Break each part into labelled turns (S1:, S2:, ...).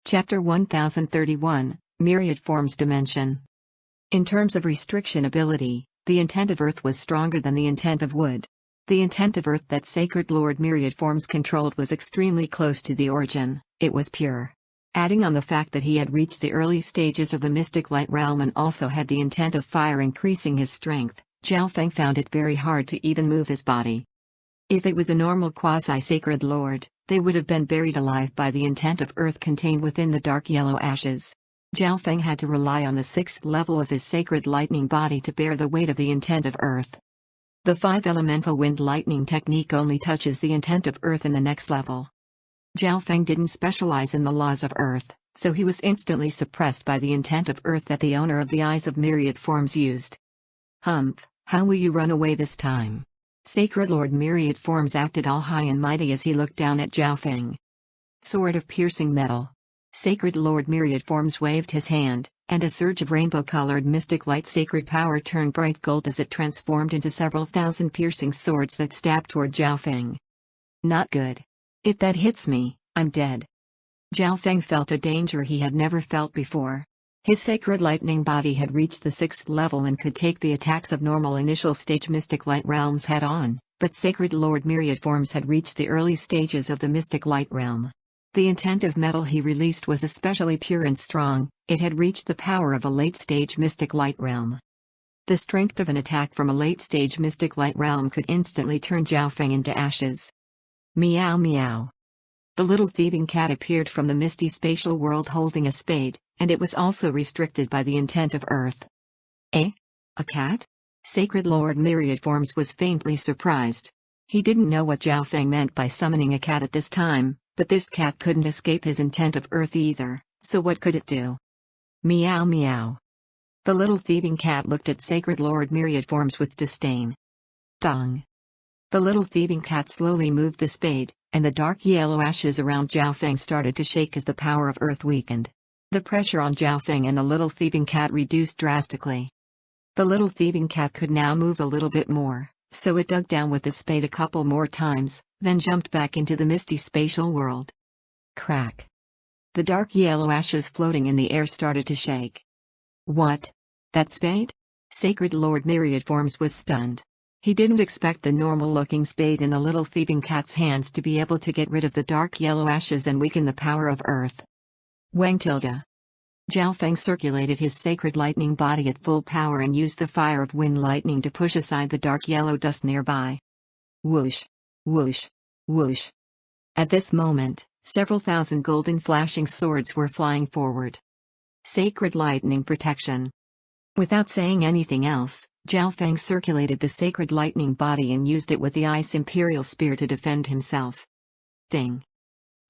S1: Chapter 1031, Myriad Forms Dimension. In terms of restriction ability, the intent of Earth was stronger than the intent of Wood. The intent of Earth that Sacred Lord Myriad Forms controlled was extremely close to the origin, it was pure. Adding on the fact that he had reached the early stages of the mystic light realm and also had the intent of fire increasing his strength, Zhao Feng found it very hard to even move his body. If it was a normal quasi-sacred lord, they would have been buried alive by the intent of Earth contained within the dark yellow ashes. Zhao Feng had to rely on the 6th level of his sacred lightning body to bear the weight of the intent of Earth. The 5-elemental wind lightning technique only touches the intent of Earth in the next level. Zhao Feng didn't specialize in the laws of Earth, so he was instantly suppressed by the intent of Earth that the owner of the Eyes of Myriad Forms used. Humph, how will you run away this time? Sacred Lord Myriad Forms acted all high and mighty as he looked down at Zhao Feng. Sword of piercing metal. Sacred Lord Myriad Forms waved his hand, and a surge of rainbow-colored mystic light sacred power turned bright gold as it transformed into several thousand piercing swords that stabbed toward Zhao Feng. Not good. If that hits me, I'm dead. Zhao Feng felt a danger he had never felt before. His sacred lightning body had reached the 6th level and could take the attacks of normal initial stage mystic light realms head-on, but Sacred Lord Myriad Forms had reached the early stages of the mystic light realm. The intent of metal he released was especially pure and strong, it had reached the power of a late-stage mystic light realm. The strength of an attack from a late-stage mystic light realm could instantly turn Zhao Feng into ashes. Meow meow. The little thieving cat appeared from the misty spatial world holding a spade, and it was also restricted by the intent of Earth. Eh? A cat? Sacred Lord Myriad Forms was faintly surprised. He didn't know what Zhao Feng meant by summoning a cat at this time, but this cat couldn't escape his intent of Earth either, so what could it do? Meow meow. The little thieving cat looked at Sacred Lord Myriad Forms with disdain. Dong. The little thieving cat slowly moved the spade, and the dark yellow ashes around Zhao Feng started to shake as the power of Earth weakened. The pressure on Zhao Feng and the little thieving cat reduced drastically. The little thieving cat could now move a little bit more, so it dug down with the spade a couple more times, then jumped back into the misty spatial world. Crack. The dark yellow ashes floating in the air started to shake. What? That spade? Sacred Lord Myriad Forms was stunned. He didn't expect the normal-looking spade in the little thieving cat's hands to be able to get rid of the dark yellow ashes and weaken the power of Earth. Wang tilde. Zhao Feng circulated his sacred lightning body at full power and used the fire of wind lightning to push aside the dark yellow dust nearby. Whoosh. Whoosh. Whoosh. At this moment, several thousand golden flashing swords were flying forward. Sacred lightning protection. Without saying anything else, Zhao Feng circulated the sacred lightning body and used it with the Ice Imperial Spear to defend himself. Ding.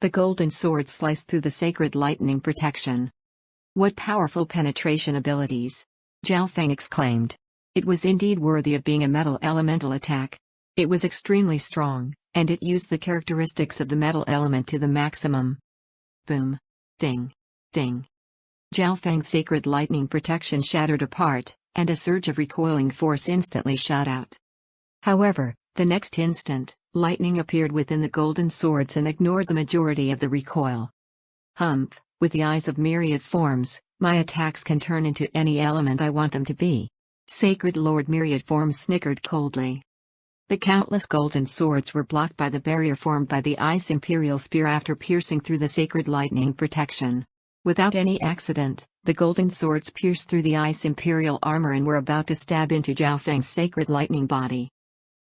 S1: The golden sword sliced through the sacred lightning protection. What powerful penetration abilities! Zhao Feng exclaimed. It was indeed worthy of being a metal elemental attack. It was extremely strong, and it used the characteristics of the metal element to the maximum. Boom. Ding. Ding. Zhao Feng's sacred lightning protection shattered apart, and a surge of recoiling force instantly shot out. However, the next instant, lightning appeared within the golden swords and ignored the majority of the recoil. Humph, with the Eyes of Myriad Forms, my attacks can turn into any element I want them to be. Sacred Lord Myriad Forms snickered coldly. The countless golden swords were blocked by the barrier formed by the Ice Imperial Spear after piercing through the sacred lightning protection. Without any accident, the golden swords pierced through the Ice Imperial armor and were about to stab into Zhao Feng's sacred lightning body.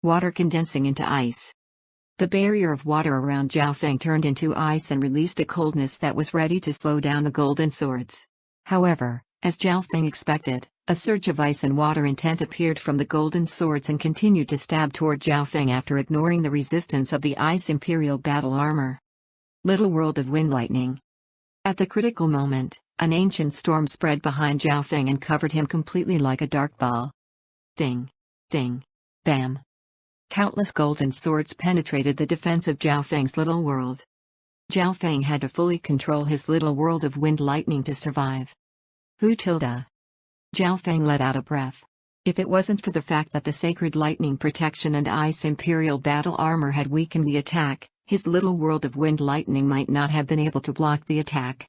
S1: Water condensing into ice. The barrier of water around Zhao Feng turned into ice and released a coldness that was ready to slow down the golden swords. However, as Zhao Feng expected, a surge of ice and water intent appeared from the golden swords and continued to stab toward Zhao Feng after ignoring the resistance of the Ice Imperial battle armor. Little world of wind lightning. At the critical moment, an ancient storm spread behind Zhao Feng and covered him completely like a dark ball. Ding. Ding. Bam. Countless golden swords penetrated the defense of Zhao Feng's little world. Zhao Feng had to fully control his little world of wind lightning to survive. Who tilde? Zhao Feng let out a breath. If it wasn't for the fact that the sacred lightning protection and Ice Imperial battle armor had weakened the attack, his little world of wind lightning might not have been able to block the attack.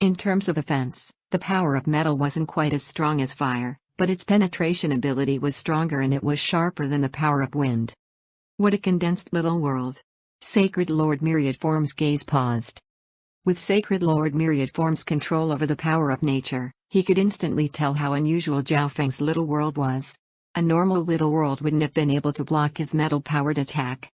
S1: In terms of offense, the power of metal wasn't quite as strong as fire, but its penetration ability was stronger and it was sharper than the power of wind. What a condensed little world. Sacred Lord Myriad Form's gaze paused. With Sacred Lord Myriad Form's control over the power of nature, he could instantly tell how unusual Zhao Feng's little world was. A normal little world wouldn't have been able to block his metal-powered attack.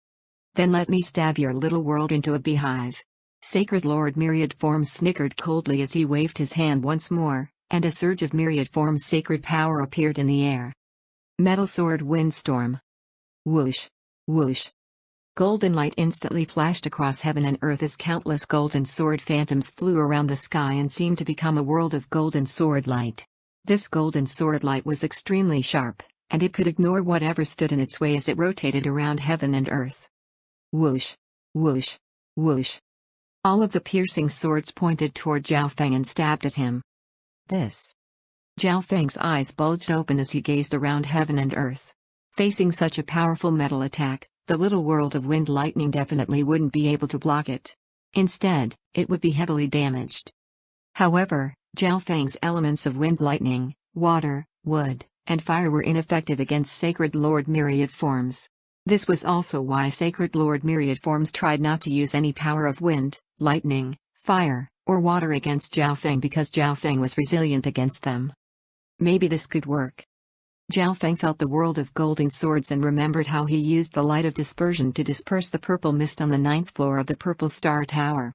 S1: Then let me stab your little world into a beehive. Sacred Lord Myriad Form snickered coldly as he waved his hand once more, and a surge of Myriad Form's sacred power appeared in the air. Metal Sword Windstorm. Whoosh. Whoosh. Golden light instantly flashed across heaven and earth as countless golden sword phantoms flew around the sky and seemed to become a world of golden sword light. This golden sword light was extremely sharp, and it could ignore whatever stood in its way as it rotated around heaven and earth. Whoosh. Whoosh. Whoosh. All of the piercing swords pointed toward Zhao Feng and stabbed at him. This. Zhao Feng's eyes bulged open as he gazed around heaven and earth. Facing such a powerful metal attack, the little world of wind lightning definitely wouldn't be able to block it. Instead, it would be heavily damaged. However, Zhao Feng's elements of wind lightning, water, wood, and fire were ineffective against Sacred Lord Myriad Forms. This was also why Sacred Lord Myriad Forms tried not to use any power of wind, lightning, fire, or water against Zhao Feng because Zhao Feng was resilient against them. Maybe this could work. Zhao Feng felt the world of golden swords and remembered how he used the light of dispersion to disperse the purple mist on the 9th floor of the Purple Star Tower.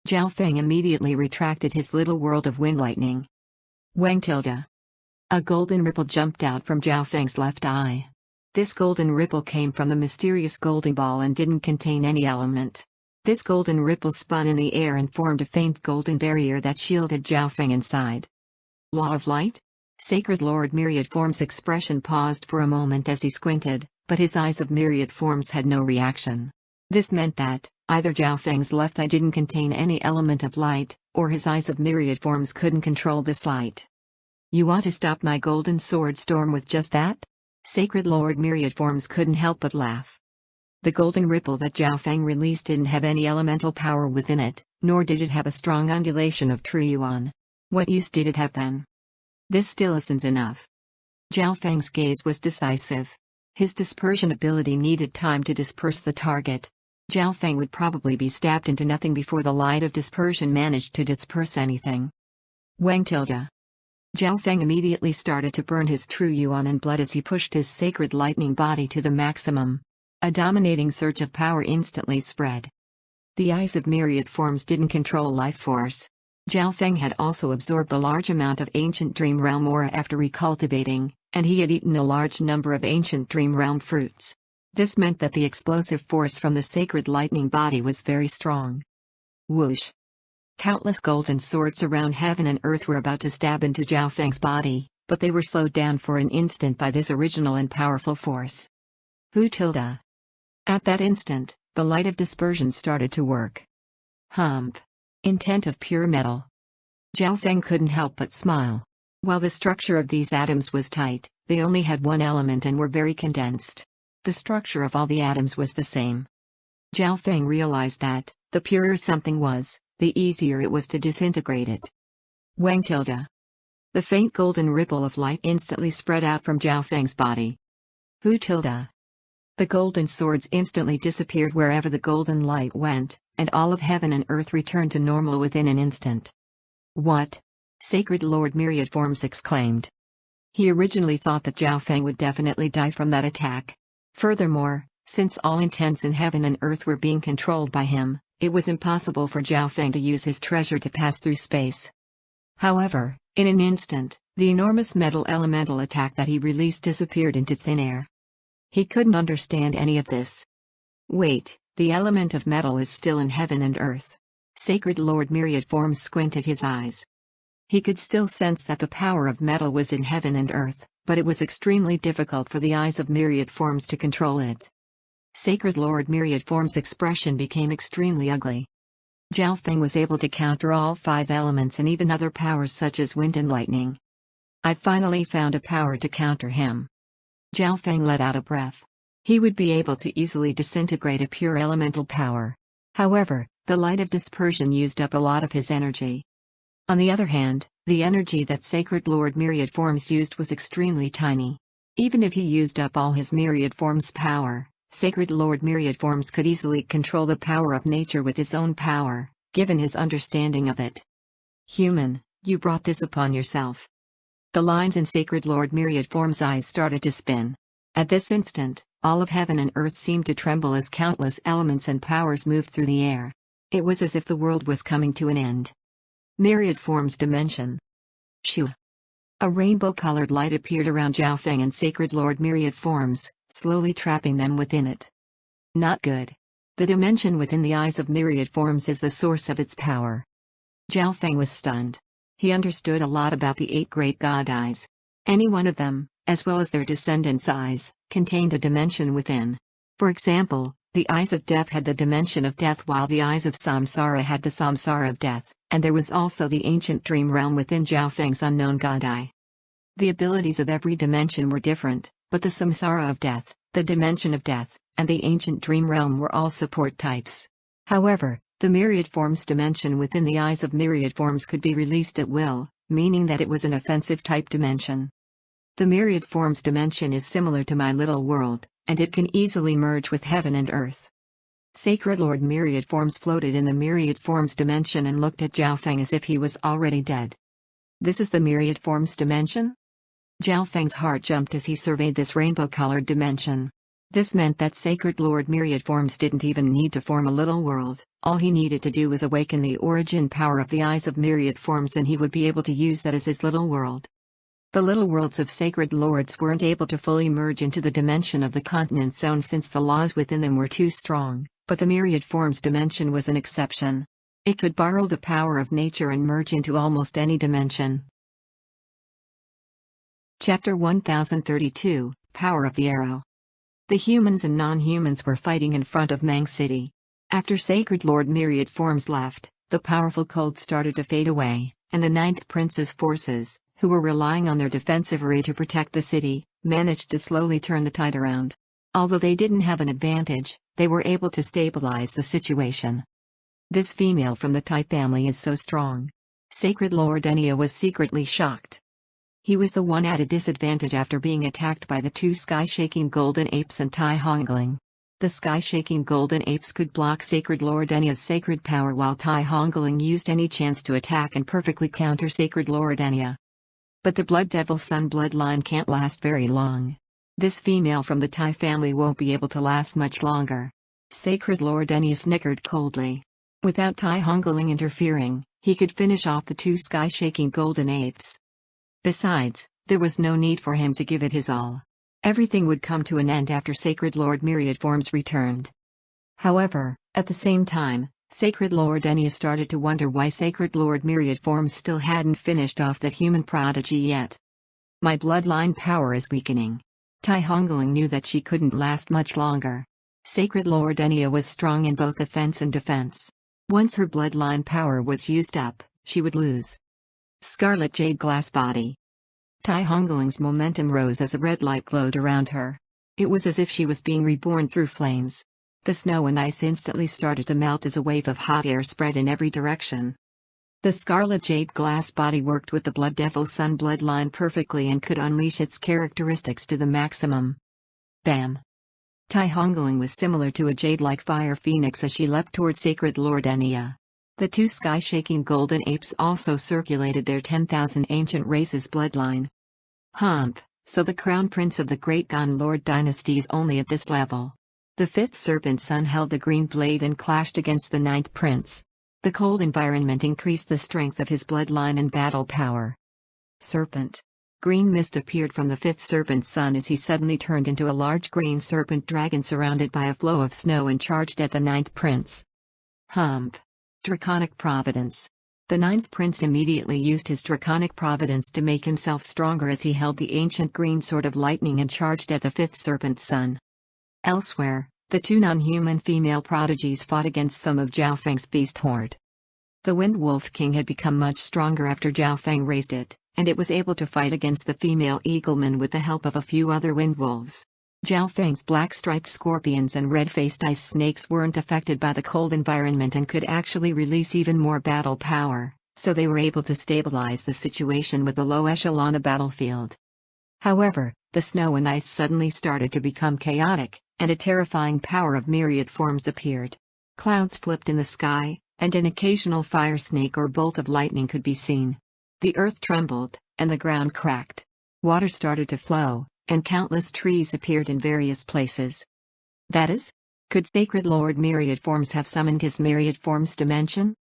S1: Zhao Feng immediately retracted his little world of wind lightning. Wang tilde. A golden ripple jumped out from Zhao Feng's left eye. This golden ripple came from the mysterious golden ball and didn't contain any element. This golden ripple spun in the air and formed a faint golden barrier that shielded Zhao Feng inside. Law of Light? Sacred Lord Myriad Form's expression paused for a moment as he squinted, but his eyes of Myriad Forms had no reaction. This meant that, either Zhao Feng's left eye didn't contain any element of light, or his eyes of Myriad Forms couldn't control this light. You want to stop my golden sword storm with just that? Sacred Lord Myriad Forms couldn't help but laugh. The golden ripple that Zhao Feng released didn't have any elemental power within it, nor did it have a strong undulation of true yuan. What use did it have then? This still isn't enough. Zhao Feng's gaze was decisive. His dispersion ability needed time to disperse the target. Zhao Feng would probably be stabbed into nothing before the light of dispersion managed to disperse anything. Wang tilde. Zhao Feng immediately started to burn his true yuan and blood as he pushed his sacred lightning body to the maximum. A dominating surge of power instantly spread. The eyes of Myriad Forms didn't control life force. Zhao Feng had also absorbed a large amount of ancient Dream Realm aura after recultivating, and he had eaten a large number of ancient Dream Realm fruits. This meant that the explosive force from the sacred lightning body was very strong. Whoosh! Countless golden swords around heaven and earth were about to stab into Zhao Feng's body, but they were slowed down for an instant by this original and powerful force. Hu tilde. At that instant, the light of dispersion started to work. Humph! Intent of pure metal. Zhao Feng couldn't help but smile. While the structure of these atoms was tight, they only had one element and were very condensed. The structure of all the atoms was the same. Zhao Feng realized that, the purer something was, the easier it was to disintegrate it. Wang tilde. The faint golden ripple of light instantly spread out from Zhao Feng's body. Hu tilde. The golden swords instantly disappeared wherever the golden light went, and all of heaven and earth returned to normal within an instant. What? Sacred Lord Myriad Forms exclaimed. He originally thought that Zhao Feng would definitely die from that attack. Furthermore, since all intents in heaven and earth were being controlled by him, it was impossible for Zhao Feng to use his treasure to pass through space. However, in an instant, the enormous metal elemental attack that he released disappeared into thin air. He couldn't understand any of this. Wait, the element of metal is still in heaven and earth. Sacred Lord Myriad Forms squinted his eyes. He could still sense that the power of metal was in heaven and earth, but it was extremely difficult for the eyes of Myriad Forms to control it. Sacred Lord Myriad Forms' expression became extremely ugly. Zhao Feng was able to counter all 5 elements and even other powers such as wind and lightning. I finally found a power to counter him. Zhao Feng let out a breath. He would be able to easily disintegrate a pure elemental power. However, the light of dispersion used up a lot of his energy. On the other hand, the energy that Sacred Lord Myriad Forms used was extremely tiny. Even if he used up all his Myriad Forms power, Sacred Lord Myriad Forms could easily control the power of nature with his own power, given his understanding of it. Human, you brought this upon yourself. The lines in Sacred Lord Myriad Form's eyes started to spin. At this instant, all of heaven and earth seemed to tremble as countless elements and powers moved through the air. It was as if the world was coming to an end. Myriad Forms Dimension. Shua. A rainbow-colored light appeared around Zhao Feng and Sacred Lord Myriad Forms, slowly trapping them within it. Not good. The dimension within the eyes of Myriad Forms is the source of its power. Zhao Feng was stunned. He understood a lot about the 8 great god eyes. Any one of them, as well as their descendants' eyes, contained a dimension within. For example, the eyes of death had the dimension of death while the eyes of samsara had the samsara of death, and there was also the ancient dream realm within Zhao Feng's unknown god eye. The abilities of every dimension were different, but the samsara of death, the dimension of death, and the ancient dream realm were all support types. However, the Myriad Forms dimension within the eyes of Myriad Forms could be released at will, meaning that it was an offensive type dimension. The Myriad Forms dimension is similar to my little world, and it can easily merge with heaven and earth. Sacred Lord Myriad Forms floated in the Myriad Forms dimension and looked at Zhao Feng as if he was already dead. This is the Myriad Forms dimension? Zhao Feng's heart jumped as he surveyed this rainbow-colored dimension. This meant that Sacred Lord Myriad Forms didn't even need to form a little world. All he needed to do was awaken the origin power of the eyes of Myriad Forms and he would be able to use that as his little world. The little worlds of Sacred Lords weren't able to fully merge into the dimension of the continent zone since the laws within them were too strong, but the Myriad Forms dimension was an exception. It could borrow the power of nature and merge into almost any dimension. Chapter 1032, Power of the Arrow. The humans and non-humans were fighting in front of Mang City. After Sacred Lord Myriad Forms left, the powerful cold started to fade away, and the 9th Prince's forces, who were relying on their defensive array to protect the city, managed to slowly turn the tide around. Although they didn't have an advantage, they were able to stabilize the situation. This female from the Tai family is so strong. Sacred Lord Enya was secretly shocked. He was the one at a disadvantage after being attacked by the 2 sky-shaking golden apes and Tai Hongling. The sky-shaking golden apes could block Sacred Lord Enya's sacred power while Tai Hongling used any chance to attack and perfectly counter Sacred Lord Enya. But the Blood Devil Sun bloodline can't last very long. This female from the Tai family won't be able to last much longer. Sacred Lord Enya snickered coldly. Without Tai Hongling interfering, he could finish off the 2 sky-shaking golden apes. Besides, there was no need for him to give it his all. Everything would come to an end after Sacred Lord Myriad Forms returned. However, at the same time, Sacred Lord Enya started to wonder why Sacred Lord Myriad Forms still hadn't finished off that human prodigy yet. My bloodline power is weakening. Tai Hongling knew that she couldn't last much longer. Sacred Lord Enya was strong in both offense and defense. Once her bloodline power was used up, she would lose. Scarlet Jade Glass Body. Tai Hongling's momentum rose as a red light glowed around her. It was as if she was being reborn through flames. The snow and ice instantly started to melt as a wave of hot air spread in every direction. The Scarlet Jade Glass Body worked with the Blood Devil Sun bloodline perfectly and could unleash its characteristics to the maximum. Bam! Tai Hongling was similar to a jade-like fire phoenix as she leapt toward Sacred Lord Enya. The 2 sky-shaking golden apes also circulated their 10,000 ancient races bloodline. Humph, so the crown prince of the Great Gon Lord dynasty is only at this level. The 5th Serpent Sun held the green blade and clashed against the 9th prince. The cold environment increased the strength of his bloodline and battle power. Serpent. Green mist appeared from the 5th Serpent Sun as he suddenly turned into a large green serpent dragon surrounded by a flow of snow and charged at the 9th prince. Humph. Draconic Providence. The 9th prince immediately used his Draconic Providence to make himself stronger as he held the ancient green sword of lightning and charged at the 5th Serpent Sun. Elsewhere, the 2 non-human female prodigies fought against some of Zhao Feng's beast horde. The Wind Wolf King had become much stronger after Zhao Feng raised it, and it was able to fight against the female Eagleman with the help of a few other wind wolves. Zhao Feng's black-striped scorpions and red-faced ice snakes weren't affected by the cold environment and could actually release even more battle power, so they were able to stabilize the situation with the low echelon on the battlefield. However, the snow and ice suddenly started to become chaotic, and a terrifying power of myriad forms appeared. Clouds flipped in the sky, and an occasional fire snake or bolt of lightning could be seen. The earth trembled, and the ground cracked. Water started to flow, and countless trees appeared in various places. That is? Could Sacred Lord Myriad Forms have summoned his Myriad Forms dimension?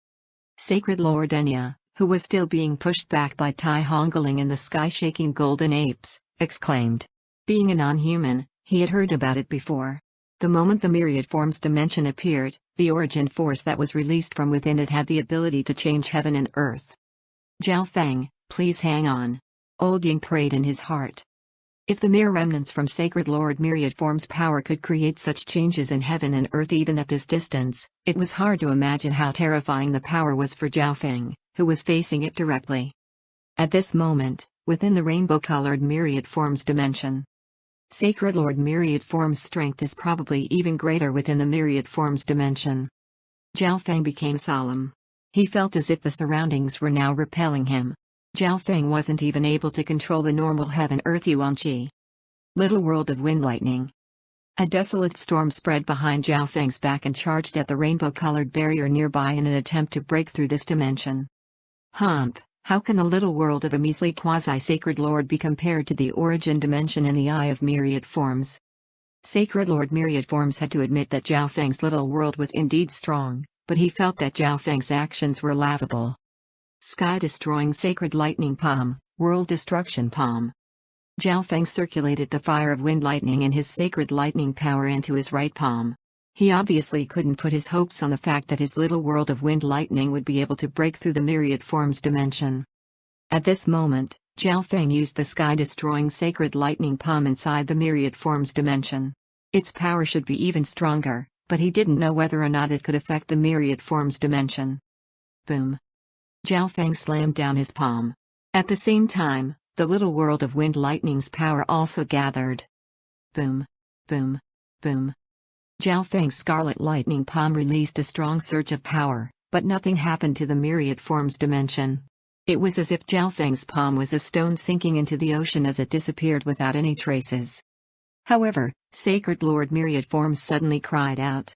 S1: Sacred Lord Enya, who was still being pushed back by Tai Hongaling and the sky-shaking golden apes, exclaimed. Being a non-human, he had heard about it before. The moment the Myriad Forms dimension appeared, the origin force that was released from within it had the ability to change heaven and earth. Jiao Feng, please hang on. Old Ying prayed in his heart. If the mere remnants from Sacred Lord Myriad Form's power could create such changes in heaven and earth even at this distance, it was hard to imagine how terrifying the power was for Jiao Feng, who was facing it directly. At this moment, within the rainbow-colored Myriad Forms dimension, Sacred Lord Myriad Form's strength is probably even greater within the Myriad Forms dimension. Jiao Feng became solemn. He felt as if the surroundings were now repelling him. Jiao Feng wasn't even able to control the normal heaven-earth yuanqi. Little world of wind lightning. A desolate storm spread behind Jiao Feng's back and charged at the rainbow-colored barrier nearby in an attempt to break through this dimension. Humph, how can the little world of a measly quasi-sacred lord be compared to the origin dimension in the eye of Myriad Forms? Sacred Lord Myriad Forms had to admit that Jiao Feng's little world was indeed strong, but he felt that Jiao Feng's actions were laughable. Sky-destroying Sacred Lightning Palm, World Destruction Palm. Jiao Feng circulated the fire of wind lightning and his sacred lightning power into his right palm. He obviously couldn't put his hopes on the fact that his little world of wind lightning would be able to break through the Myriad Forms dimension. At this moment, Jiao Feng used the sky-destroying Sacred Lightning Palm inside the Myriad Forms dimension. Its power should be even stronger, but he didn't know whether or not it could affect the Myriad Forms dimension. Boom. Jiao Feng slammed down his palm. At the same time, the little world of wind lightning's power also gathered. Boom. Boom. Boom. Jiao Feng's scarlet lightning palm released a strong surge of power, but nothing happened to the Myriad Forms dimension. It was as if Jiao Feng's palm was a stone sinking into the ocean as it disappeared without any traces. However, Sacred Lord Myriad Forms suddenly cried out.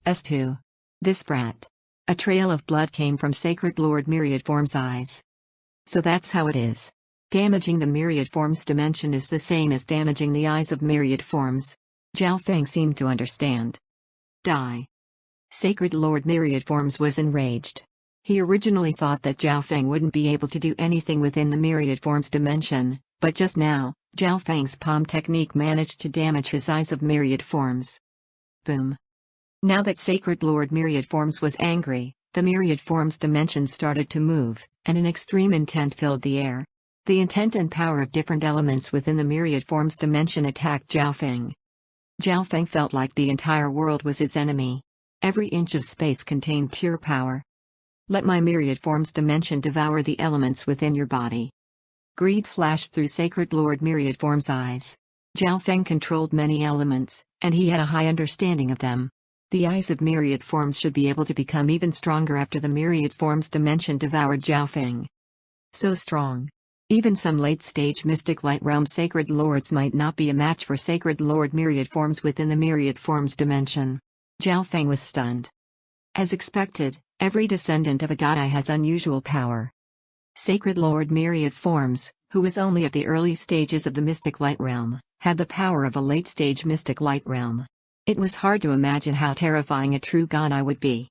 S1: S2. This brat. A trail of blood came from Sacred Lord Myriad Form's eyes. So that's how it is. Damaging the Myriad Forms dimension is the same as damaging the eyes of Myriad Forms. Jiao Feng seemed to understand. Die. Sacred Lord Myriad Forms was enraged. He originally thought that Jiao Feng wouldn't be able to do anything within the Myriad Forms dimension, but just now, Jiao Feng's palm technique managed to damage his eyes of Myriad Forms. Boom. Now that Sacred Lord Myriad Forms was angry, the Myriad Forms dimension started to move, and an extreme intent filled the air. The intent and power of different elements within the Myriad Forms dimension attacked Jiao Feng. Jiao Feng felt like the entire world was his enemy. Every inch of space contained pure power. Let my Myriad Forms dimension devour the elements within your body. Greed flashed through Sacred Lord Myriad Forms' eyes. Jiao Feng controlled many elements, and he had a high understanding of them. The eyes of Myriad Forms should be able to become even stronger after the Myriad Forms dimension devoured Jiao Feng. So strong. Even some late-stage Mystic Light Realm Sacred Lords might not be a match for Sacred Lord Myriad Forms within the Myriad Forms dimension. Jiao Feng was stunned. As expected, every descendant of a god has unusual power. Sacred Lord Myriad Forms, who was only at the early stages of the Mystic Light Realm, had the power of a late-stage Mystic Light Realm. It was hard to imagine how terrifying a true god would be.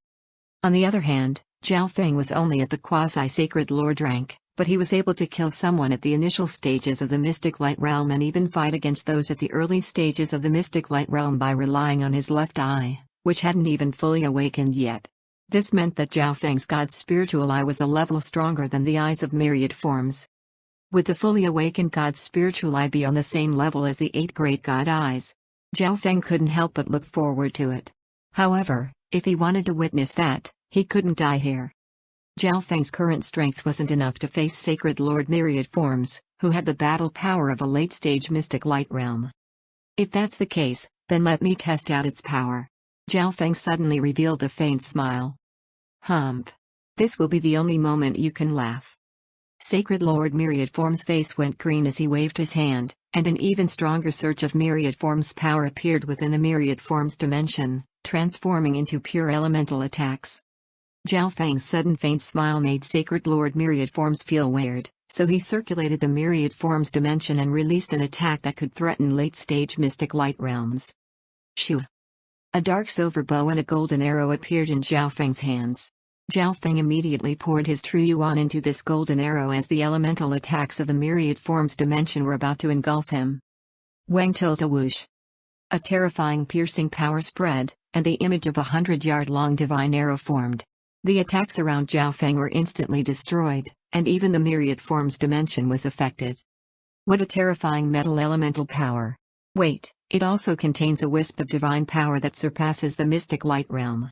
S1: On the other hand, Jiao Feng was only at the quasi-sacred lord rank, but he was able to kill someone at the initial stages of the Mystic Light Realm and even fight against those at the early stages of the Mystic Light Realm by relying on his left eye, which hadn't even fully awakened yet. This meant that Jiao Feng's god's spiritual eye was a level stronger than the eyes of Myriad Forms. Would the fully awakened god's spiritual eye be on the same level as the 8 great god eyes? Jiao Feng couldn't help but look forward to it. However, if he wanted to witness that, he couldn't die here. Jiao Feng's current strength wasn't enough to face Sacred Lord Myriad Forms, who had the battle power of a late-stage Mystic Light Realm. If that's the case, then let me test out its power. Jiao Feng suddenly revealed a faint smile. Humph. This will be the only moment you can laugh. Sacred Lord Myriad Form's face went green as he waved his hand, and an even stronger surge of Myriad Form's power appeared within the Myriad Form's dimension, transforming into pure elemental attacks. Zhao Feng's sudden faint smile made Sacred Lord Myriad Forms feel weird, so he circulated the Myriad Form's dimension and released an attack that could threaten late-stage mystic light realms. Shoo! A dark silver bow and a golden arrow appeared in Zhao Feng's hands. Zhao Feng immediately poured his true yuan into this golden arrow as the elemental attacks of the Myriad Form's dimension were about to engulf him. Wang tilde whoosh! A terrifying piercing power spread, and the image of a 100-yard-long divine arrow formed. The attacks around Zhao Feng were instantly destroyed, and even the Myriad Form's dimension was affected. What a terrifying metal elemental power! Wait, it also contains a wisp of divine power that surpasses the mystic light realm.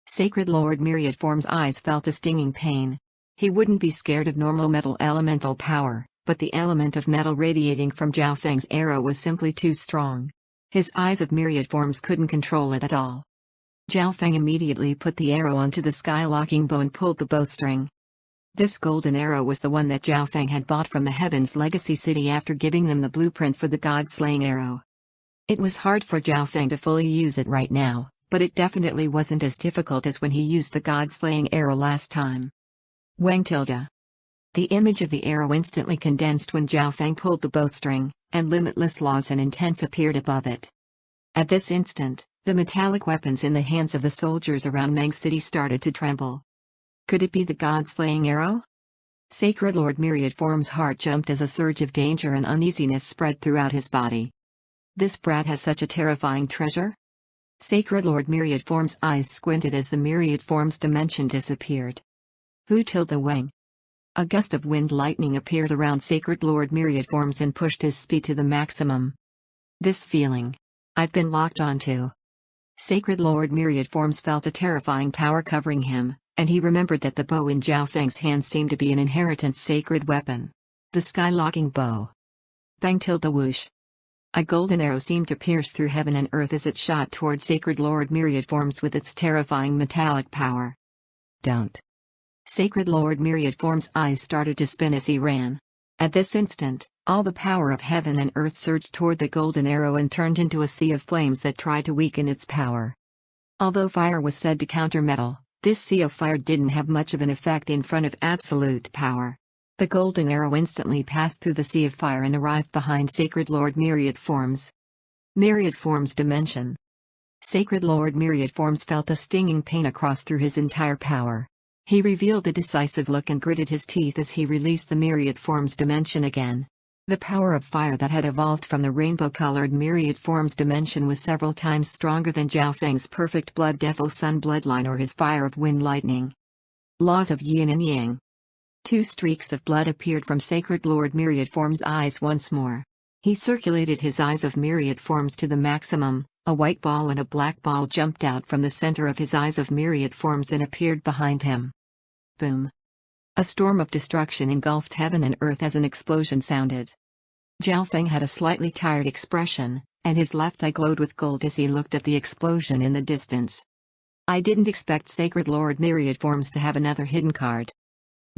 S1: Sacred Lord Myriad Form's eyes felt a stinging pain. He wouldn't be scared of normal metal elemental power, but the element of metal radiating from Zhao Feng's arrow was simply too strong. His eyes of Myriad Forms couldn't control it at all. Zhao Feng immediately put the arrow onto the sky-locking bow and pulled the bowstring. This golden arrow was the one that Zhao Feng had bought from the Heaven's Legacy City after giving them the blueprint for the God-slaying arrow. It was hard for Zhao Feng to fully use it right now, but it definitely wasn't as difficult as when he used the God-slaying arrow last time. Wang tilde! The image of the arrow instantly condensed when Zhao Feng pulled the bowstring, and limitless laws and intents appeared above it. At this instant, the metallic weapons in the hands of the soldiers around Meng City started to tremble. Could it be the God-slaying arrow? Sacred Lord Myriad Form's heart jumped as a surge of danger and uneasiness spread throughout his body. This brat has such a terrifying treasure? Sacred Lord Myriad Form's eyes squinted as the Myriad Form's dimension disappeared. Hu tilde Wang! A gust of wind lightning appeared around Sacred Lord Myriad Forms and pushed his speed to the maximum. This feeling. I've been locked onto. Sacred Lord Myriad Forms felt a terrifying power covering him, and he remembered that the bow in Zhao Feng's hand seemed to be an inheritance sacred weapon. The sky-locking bow. Bang tilde whoosh! A golden arrow seemed to pierce through heaven and earth as it shot toward Sacred Lord Myriad Forms with its terrifying metallic power. Don't! Sacred Lord Myriad Form's eyes started to spin as he ran. At this instant, all the power of heaven and earth surged toward the golden arrow and turned into a sea of flames that tried to weaken its power. Although fire was said to counter metal, this sea of fire didn't have much of an effect in front of absolute power. The golden arrow instantly passed through the sea of fire and arrived behind Sacred Lord Myriad Forms. Myriad Forms dimension. Sacred Lord Myriad Forms felt a stinging pain across through his entire power. He revealed a decisive look and gritted his teeth as he released the Myriad Forms dimension again. The power of fire that had evolved from the rainbow-colored Myriad Forms dimension was several times stronger than Zhao Feng's perfect blood devil sun bloodline or his fire of wind lightning. Laws of yin and yang. Two streaks of blood appeared from Sacred Lord Myriad Form's eyes once more. He circulated his eyes of Myriad Forms to the maximum. A white ball and a black ball jumped out from the center of his eyes of Myriad Forms and appeared behind him. Boom! A storm of destruction engulfed heaven and earth as an explosion sounded. Zhao Feng had a slightly tired expression, and his left eye glowed with gold as he looked at the explosion in the distance. I didn't expect Sacred Lord Myriad Forms to have another hidden card.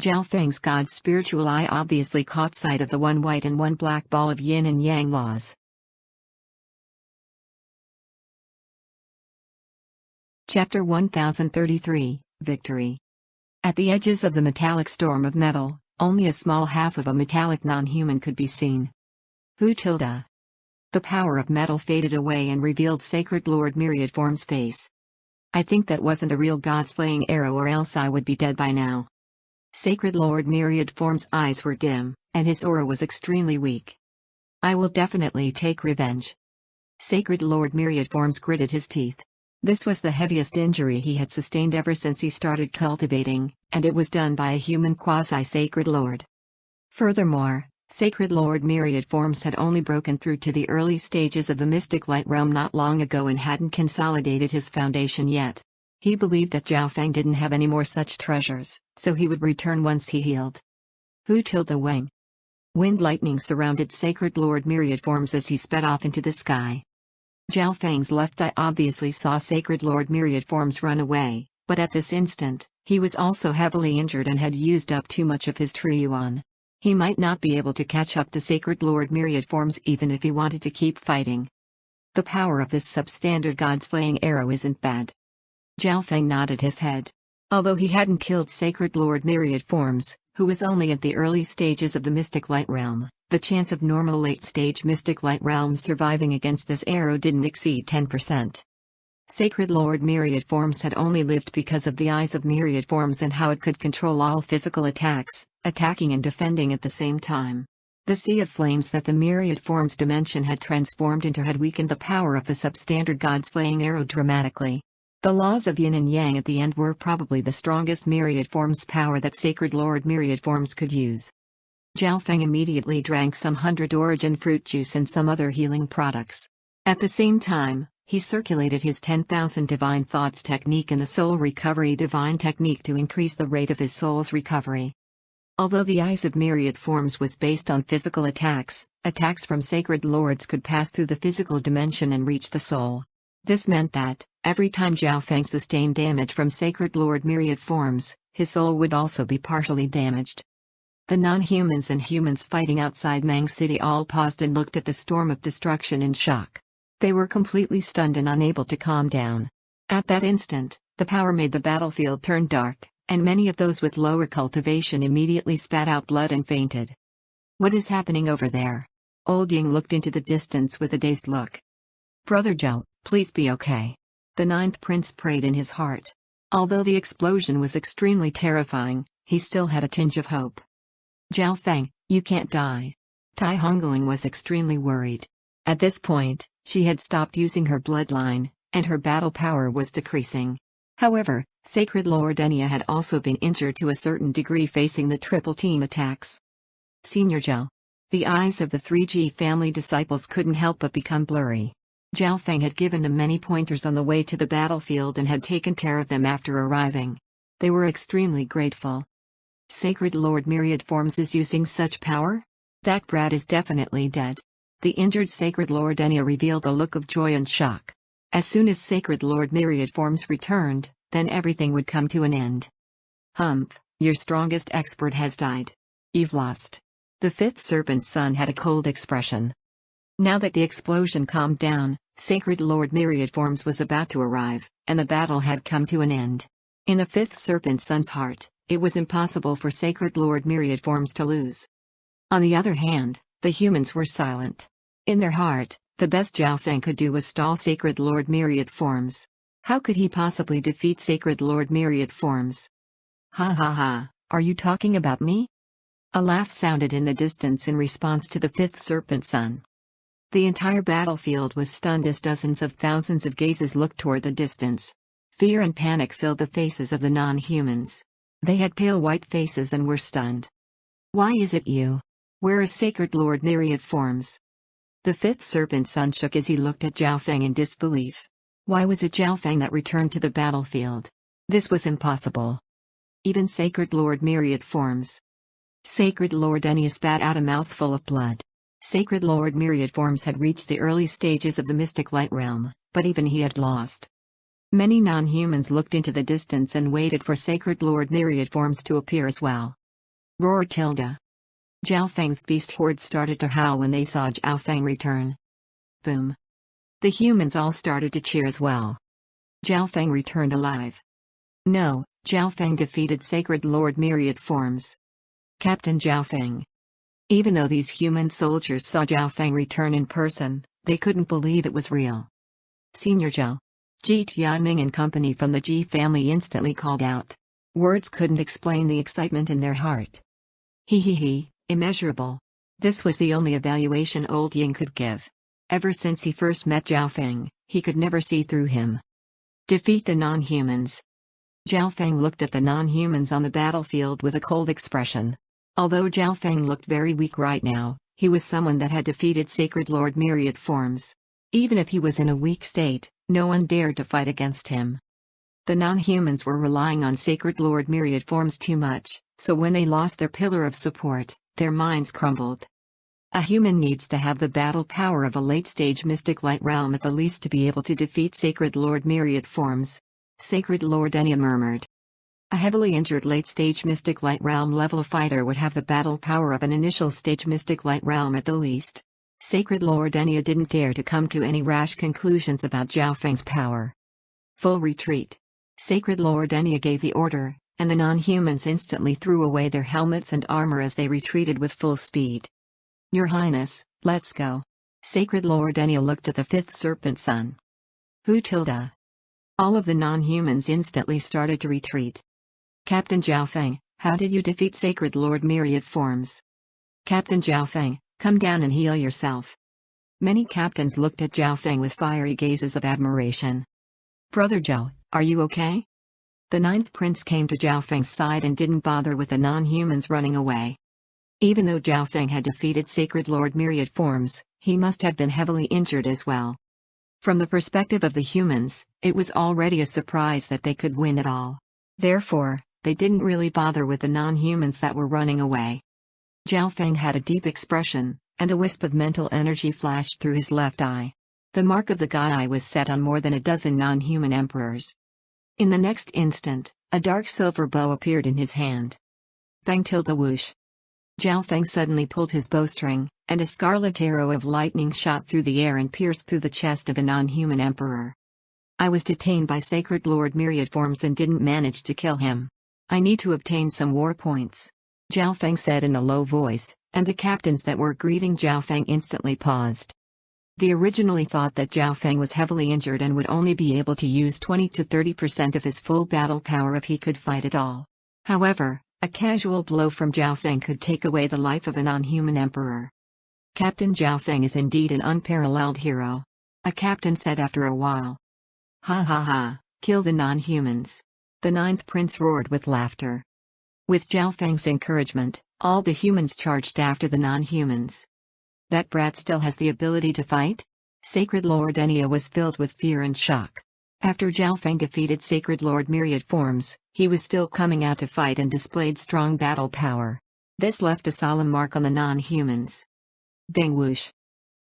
S1: Zhao Feng's god's spiritual eye obviously caught sight of the one white and one black ball of yin and yang laws. Chapter 1033, Victory. At the edges of the metallic storm of metal, only a small half of a metallic non-human could be seen. Hu tilde. The power of metal faded away and revealed Sacred Lord Myriad Form's face. I think that wasn't a real god-slaying arrow or else I would be dead by now. Sacred Lord Myriad Form's eyes were dim, and his aura was extremely weak. I will definitely take revenge. Sacred Lord Myriad Forms gritted his teeth. This was the heaviest injury he had sustained ever since he started cultivating, and it was done by a human quasi-sacred lord. Furthermore, Sacred Lord Myriad Forms had only broken through to the early stages of the mystic light realm not long ago and hadn't consolidated his foundation yet. He believed that Zhao Feng didn't have any more such treasures, so he would return once he healed. Hu tilde Wang. Wind lightning surrounded Sacred Lord Myriad Forms as he sped off into the sky. Zhao Feng's left eye obviously saw Sacred Lord Myriad Forms run away, but at this instant, He was also heavily injured and had used up too much of his true yuan. He might not be able to catch up to Sacred Lord Myriad forms even if he wanted to keep fighting. The power of this substandard god-slaying arrow isn't bad. Zhao Feng nodded his head. Although he hadn't killed Sacred Lord Myriad forms, who was only at the early stages of the Mystic Light Realm, the chance of normal late-stage Mystic Light Realms surviving against this arrow didn't exceed 10%. Sacred Lord Myriad forms had only lived because of the eyes of Myriad forms and how it could control all physical attacks, attacking and defending at the same time. The sea of flames that the Myriad forms dimension had transformed into had weakened the power of the substandard god-slaying arrow dramatically. The laws of yin and yang at the end were probably the strongest Myriad forms power that Sacred Lord Myriad forms could use. Zhao Feng immediately drank some 100 origin fruit juice and some other healing products. At the same time, he circulated his 10,000 divine thoughts technique and the soul recovery divine technique to increase the rate of his soul's recovery. Although the eyes of Myriad forms was based on physical attacks, attacks from Sacred Lords could pass through the physical dimension and reach the soul. This meant that, every time Zhao Feng sustained damage from Sacred Lord Myriad forms, his soul would also be partially damaged. The non-humans and humans fighting outside Mang City all paused and looked at the storm of destruction in shock. They were completely stunned and unable to calm down. At that instant, the power made the battlefield turn dark, and many of those with lower cultivation immediately spat out blood and fainted. What is happening over there? Old Ying looked into the distance with a dazed look. Brother Zhao, please be okay. The ninth prince prayed in his heart. Although the explosion was extremely terrifying, he still had a tinge of hope. Zhao Feng, you can't die. Tai Hongling was extremely worried. At this point, she had stopped using her bloodline, and her battle power was decreasing. However, Sacred Lord Enya had also been injured to a certain degree facing the triple team attacks. Senior Zhao. The eyes of the 3G family disciples couldn't help but become blurry. Zhao Feng had given them many pointers on the way to the battlefield and had taken care of them after arriving. They were extremely grateful. Sacred Lord Myriad forms is using such power? That brat is definitely dead. The injured Sacred Lord Enya revealed a look of joy and shock. As soon as Sacred Lord Myriad forms returned, then everything would come to an end. Humph, your strongest expert has died. You've lost. The fifth serpent's son had a cold expression. Now that the explosion calmed down, Sacred Lord Myriad forms was about to arrive, and the battle had come to an end. In the fifth serpent's son's heart, it was impossible for Sacred Lord Myriad forms to lose. On the other hand, the humans were silent. In their heart, the best Zhao Feng could do was stall Sacred Lord Myriad forms. How could he possibly defeat Sacred Lord Myriad forms? Ha ha ha, are you talking about me? A laugh sounded in the distance in response to the fifth serpent's son. The entire battlefield was stunned as dozens of thousands of gazes looked toward the distance. Fear and panic filled the faces of the non-humans. They had pale white faces and were stunned. Why is it you? Where is Sacred Lord Myriad forms? The fifth serpent's son shook as he looked at Zhao Feng in disbelief. Why was it Zhao Feng that returned to the battlefield? This was impossible. Even Sacred Lord Myriad forms. Sacred Lord Enya spat out a mouthful of blood. Sacred Lord Myriad forms had reached the early stages of the Mystic Light Realm, but even he had lost. Many non-humans looked into the distance and waited for Sacred Lord Myriad forms to appear as well. Roar Tilda. Zhao Feng's beast horde started to howl when they saw Zhao Feng return. Boom. The humans all started to cheer as well. Zhao Feng returned alive. No, Zhao Feng defeated Sacred Lord Myriad forms. Captain Zhao Feng. Even though these human soldiers saw Zhao Feng return in person, they couldn't believe it was real. Senior Zhao. Ji Tianming and company from the Ji family instantly called out. Words couldn't explain the excitement in their heart. He, immeasurable. This was the only evaluation old Ying could give. Ever since he first met Zhao Feng, he could never see through him. Defeat the non-humans. Zhao Feng looked at the non-humans on the battlefield with a cold expression. Although Zhao Feng looked very weak right now, he was someone that had defeated Sacred Lord Myriad forms. Even if he was in a weak state, no one dared to fight against him. The non-humans were relying on Sacred Lord Myriad forms too much, so when they lost their pillar of support, their minds crumbled. A human needs to have the battle power of a late-stage Mystic Light Realm at the least to be able to defeat Sacred Lord Myriad forms. Sacred Lord Enya murmured. A heavily injured late-stage Mystic Light Realm level fighter would have the battle power of an initial stage Mystic Light Realm at the least. Sacred Lord Enya didn't dare to come to any rash conclusions about Zhao Feng's power. Full retreat. Sacred Lord Enya gave the order, and the non-humans instantly threw away their helmets and armor as they retreated with full speed. Your Highness, let's go. Sacred Lord Enya looked at the fifth serpent son. Who tilde? All of the non-humans instantly started to retreat. Captain Zhao Feng, how did you defeat Sacred Lord Myriad forms? Captain Zhao Feng, come down and heal yourself. Many captains looked at Zhao Feng with fiery gazes of admiration. Brother Zhao, are you okay? The ninth prince came to Zhao Feng's side and didn't bother with the non-humans running away. Even though Zhao Feng had defeated Sacred Lord Myriad forms, he must have been heavily injured as well. From the perspective of the humans, it was already a surprise that they could win at all. Therefore, they didn't really bother with the non-humans that were running away. Zhao Feng had a deep expression, and a wisp of mental energy flashed through his left eye. The mark of the God Eye was set on more than a dozen non-human emperors. In the next instant, a dark silver bow appeared in his hand. Feng tilde whoosh. Zhao Feng suddenly pulled his bowstring, and a scarlet arrow of lightning shot through the air and pierced through the chest of a non-human emperor. I was detained by Sacred Lord Myriad forms and didn't manage to kill him. I need to obtain some war points. Zhao Feng said in a low voice, and the captains that were greeting Zhao Feng instantly paused. They originally thought that Zhao Feng was heavily injured and would only be able to use 20 to 30% of his full battle power if he could fight at all. However, a casual blow from Zhao Feng could take away the life of a non-human emperor. Captain Zhao Feng is indeed an unparalleled hero. A captain said after a while. Ha ha ha, kill the non-humans. The ninth prince roared with laughter. With Zhao Feng's encouragement, all the humans charged after the non-humans. That brat still has the ability to fight? Sacred Lord Enya was filled with fear and shock. After Zhao Feng defeated Sacred Lord Myriad forms, he was still coming out to fight and displayed strong battle power. This left a solemn mark on the non-humans. Bang whoosh.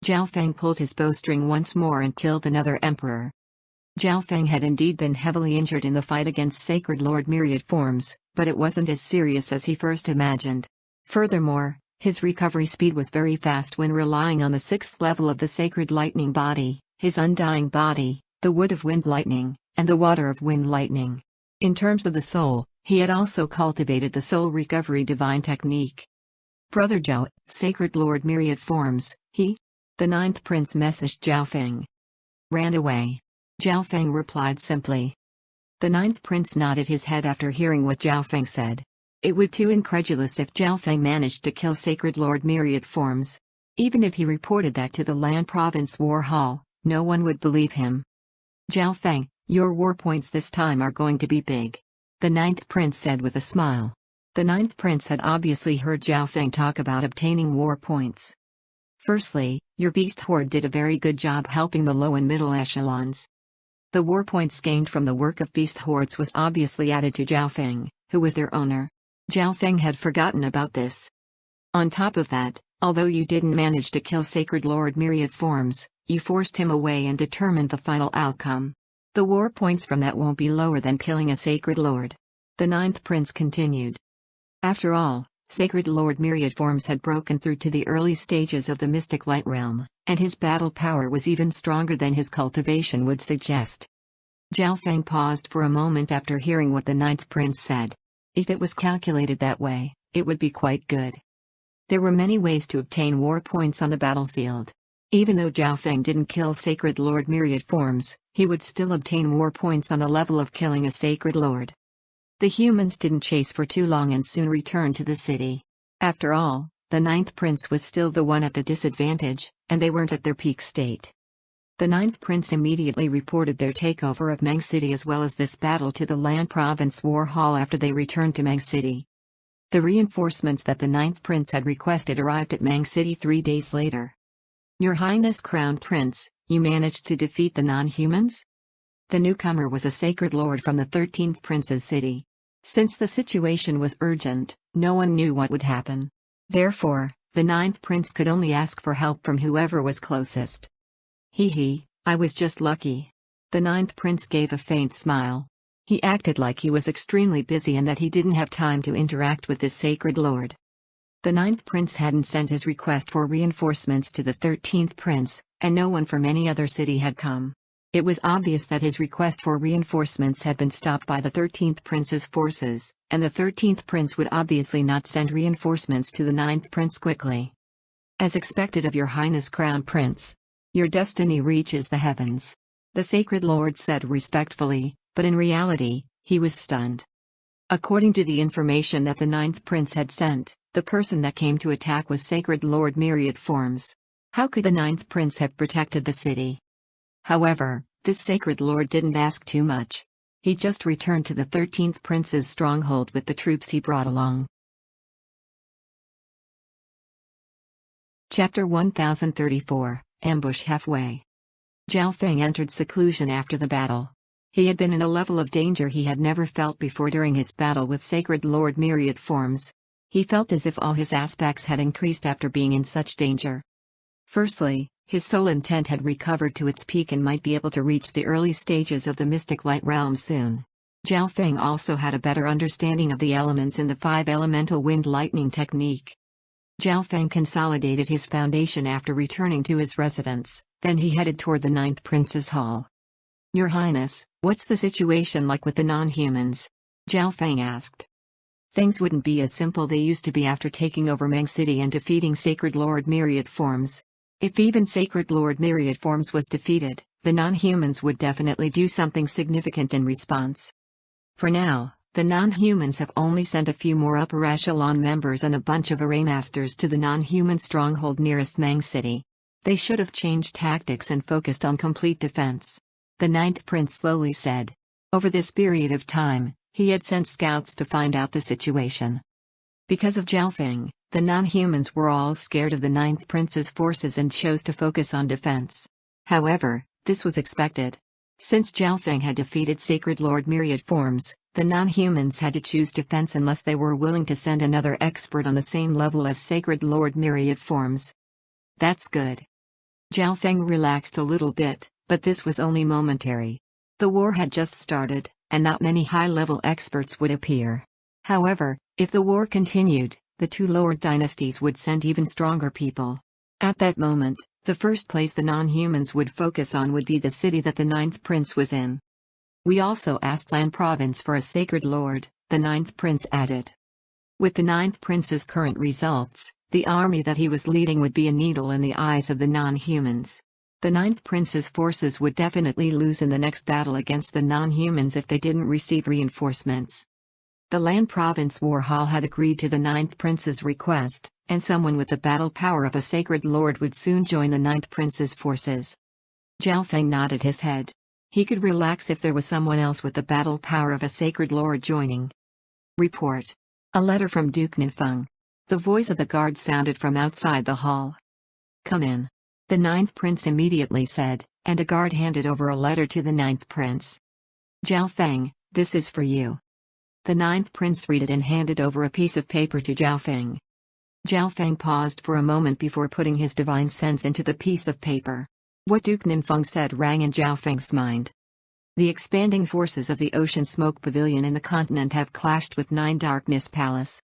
S1: Zhao Feng pulled his bowstring once more and killed another emperor. Zhao Feng had indeed been heavily injured in the fight against Sacred Lord Myriad forms, but it wasn't as serious as he first imagined. Furthermore, his recovery speed was very fast when relying on the 6th level of the Sacred Lightning Body, his Undying Body, the Wood of Wind Lightning, and the Water of Wind Lightning. In terms of the soul, he had also cultivated the Soul Recovery Divine Technique. Brother Zhao, Sacred Lord Myriad forms, he? The ninth prince messaged Zhao Feng. Ran away. Zhao Feng replied simply. The ninth prince nodded his head after hearing what Zhao Feng said. It would be too incredulous if Zhao Feng managed to kill Sacred Lord Myriad forms. Even if he reported that to the Land Province War Hall, no one would believe him. Zhao Feng, your war points this time are going to be big. The ninth prince said with a smile. The ninth prince had obviously heard Zhao Feng talk about obtaining war points. Firstly, your beast horde did a very good job helping the low and middle echelons. The war points gained from the work of beast hordes was obviously added to Zhao Feng, who was their owner. Zhao Feng had forgotten about this. On top of that, although you didn't manage to kill Sacred Lord Myriad forms, you forced him away and determined the final outcome. The war points from that won't be lower than killing a Sacred Lord. The ninth prince continued. After all, Sacred Lord Myriad forms had broken through to the early stages of the Mystic Light Realm, and his battle power was even stronger than his cultivation would suggest. Zhao Feng paused for a moment after hearing what the ninth prince said. If it was calculated that way, it would be quite good. There were many ways to obtain war points on the battlefield. Even though Zhao Feng didn't kill Sacred Lord Myriad forms, he would still obtain war points on the level of killing a Sacred Lord. The humans didn't chase for too long and soon returned to the city. After all, the ninth prince was still the one at the disadvantage, and they weren't at their peak state. The ninth prince immediately reported their takeover of Meng City as well as this battle to the Land Province War Hall after they returned to Meng City. The reinforcements that the ninth prince had requested arrived at Meng City 3 days later. Your Highness Crown Prince, you managed to defeat the non-humans? The newcomer was a Sacred Lord from the 13th Prince's city. Since the situation was urgent, no one knew what would happen. Therefore, the ninth prince could only ask for help from whoever was closest. Hee hee, I was just lucky. The ninth prince gave a faint smile. He acted like he was extremely busy and that he didn't have time to interact with this sacred lord. The 9th prince hadn't sent his request for reinforcements to the 13th prince, and no one from any other city had come. It was obvious that his request for reinforcements had been stopped by the 13th prince's forces, and the 13th prince would obviously not send reinforcements to the 9th prince quickly. As expected of your highness crown prince, your destiny reaches the heavens, the sacred lord said respectfully, but in reality, he was stunned. According to the information that the 9th prince had sent, the person that came to attack was sacred lord Myriad forms. How could the 9th prince have protected the city? However, this sacred lord didn't ask too much. He just returned to the 13th prince's stronghold with the troops he brought along. Chapter 1034, Ambush Halfway. Zhao Feng entered seclusion after the battle. He had been in a level of danger he had never felt before during his battle with sacred lord Myriad forms. He felt as if all his aspects had increased after being in such danger. Firstly, his soul intent had recovered to its peak and might be able to reach the early stages of the mystic light realm soon. Zhao Feng also had a better understanding of the elements in the 5-elemental wind lightning technique. Zhao Feng consolidated his foundation after returning to his residence, then he headed toward the 9th prince's hall. Your Highness, what's the situation like with the non-humans? Zhao Feng asked. Things wouldn't be as simple they used to be after taking over Meng City and defeating Sacred Lord Myriad forms. If even Sacred Lord Myriad forms was defeated, the non-humans would definitely do something significant in response. For now, the non-humans have only sent a few more upper echelon members and a bunch of array masters to the non-human stronghold nearest Meng City. They should have changed tactics and focused on complete defense. The 9th prince slowly said. Over this period of time, he had sent scouts to find out the situation. Because of Zhao Feng, the non-humans were all scared of the 9th prince's forces and chose to focus on defense. However, this was expected. Since Zhao Feng had defeated Sacred Lord Myriad forms, the non-humans had to choose defense unless they were willing to send another expert on the same level as Sacred Lord Myriad forms. That's good. Zhao Feng relaxed a little bit, but this was only momentary. The war had just started, and not many high-level experts would appear. However, if the war continued, the two lower dynasties would send even stronger people. At that moment, the first place the non-humans would focus on would be the city that the 9th prince was in. We also asked Lan province for a sacred lord, the 9th prince added. With the 9th prince's current results, the army that he was leading would be a needle in the eyes of the non-humans. The 9th prince's forces would definitely lose in the next battle against the non-humans if they didn't receive reinforcements. The Lan province war hall had agreed to the 9th prince's request, and someone with the battle power of a sacred lord would soon join the 9th prince's forces. Zhao Feng nodded his head. He could relax if there was someone else with the battle power of a sacred lord joining. Report. A letter from Duke Ninfeng. The voice of the guard sounded from outside the hall. Come in. The 9th prince immediately said, and a guard handed over a letter to the 9th prince. Zhao Feng, this is for you. The 9th prince read it and handed over a piece of paper to Zhao Feng. Zhao Feng paused for a moment before putting his divine sense into the piece of paper. What Duke Ninfeng said rang in Zhao Feng's mind. The expanding forces of the Ocean Smoke Pavilion in the continent have clashed with 9 Darkness Palace.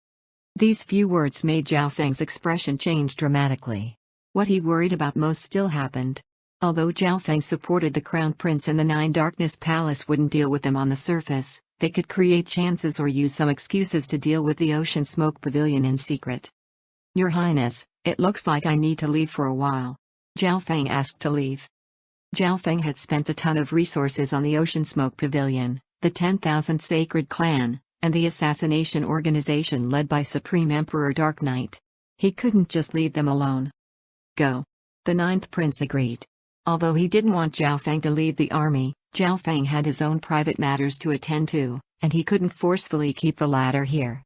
S1: These few words made Zhao Feng's expression change dramatically. What he worried about most still happened. Although Zhao Feng supported the Crown Prince and the 9 Darkness Palace wouldn't deal with them on the surface, they could create chances or use some excuses to deal with the Ocean Smoke Pavilion in secret. Your Highness, it looks like I need to leave for a while. Zhao Feng asked to leave. Zhao Feng had spent a ton of resources on the Ocean Smoke Pavilion, the 10,000 Sacred Clan, and the assassination organization led by Supreme Emperor Dark Knight. He couldn't just leave them alone. Go. The 9th prince agreed. Although he didn't want Zhao Feng to leave the army, Zhao Feng had his own private matters to attend to, and he couldn't forcefully keep the latter here.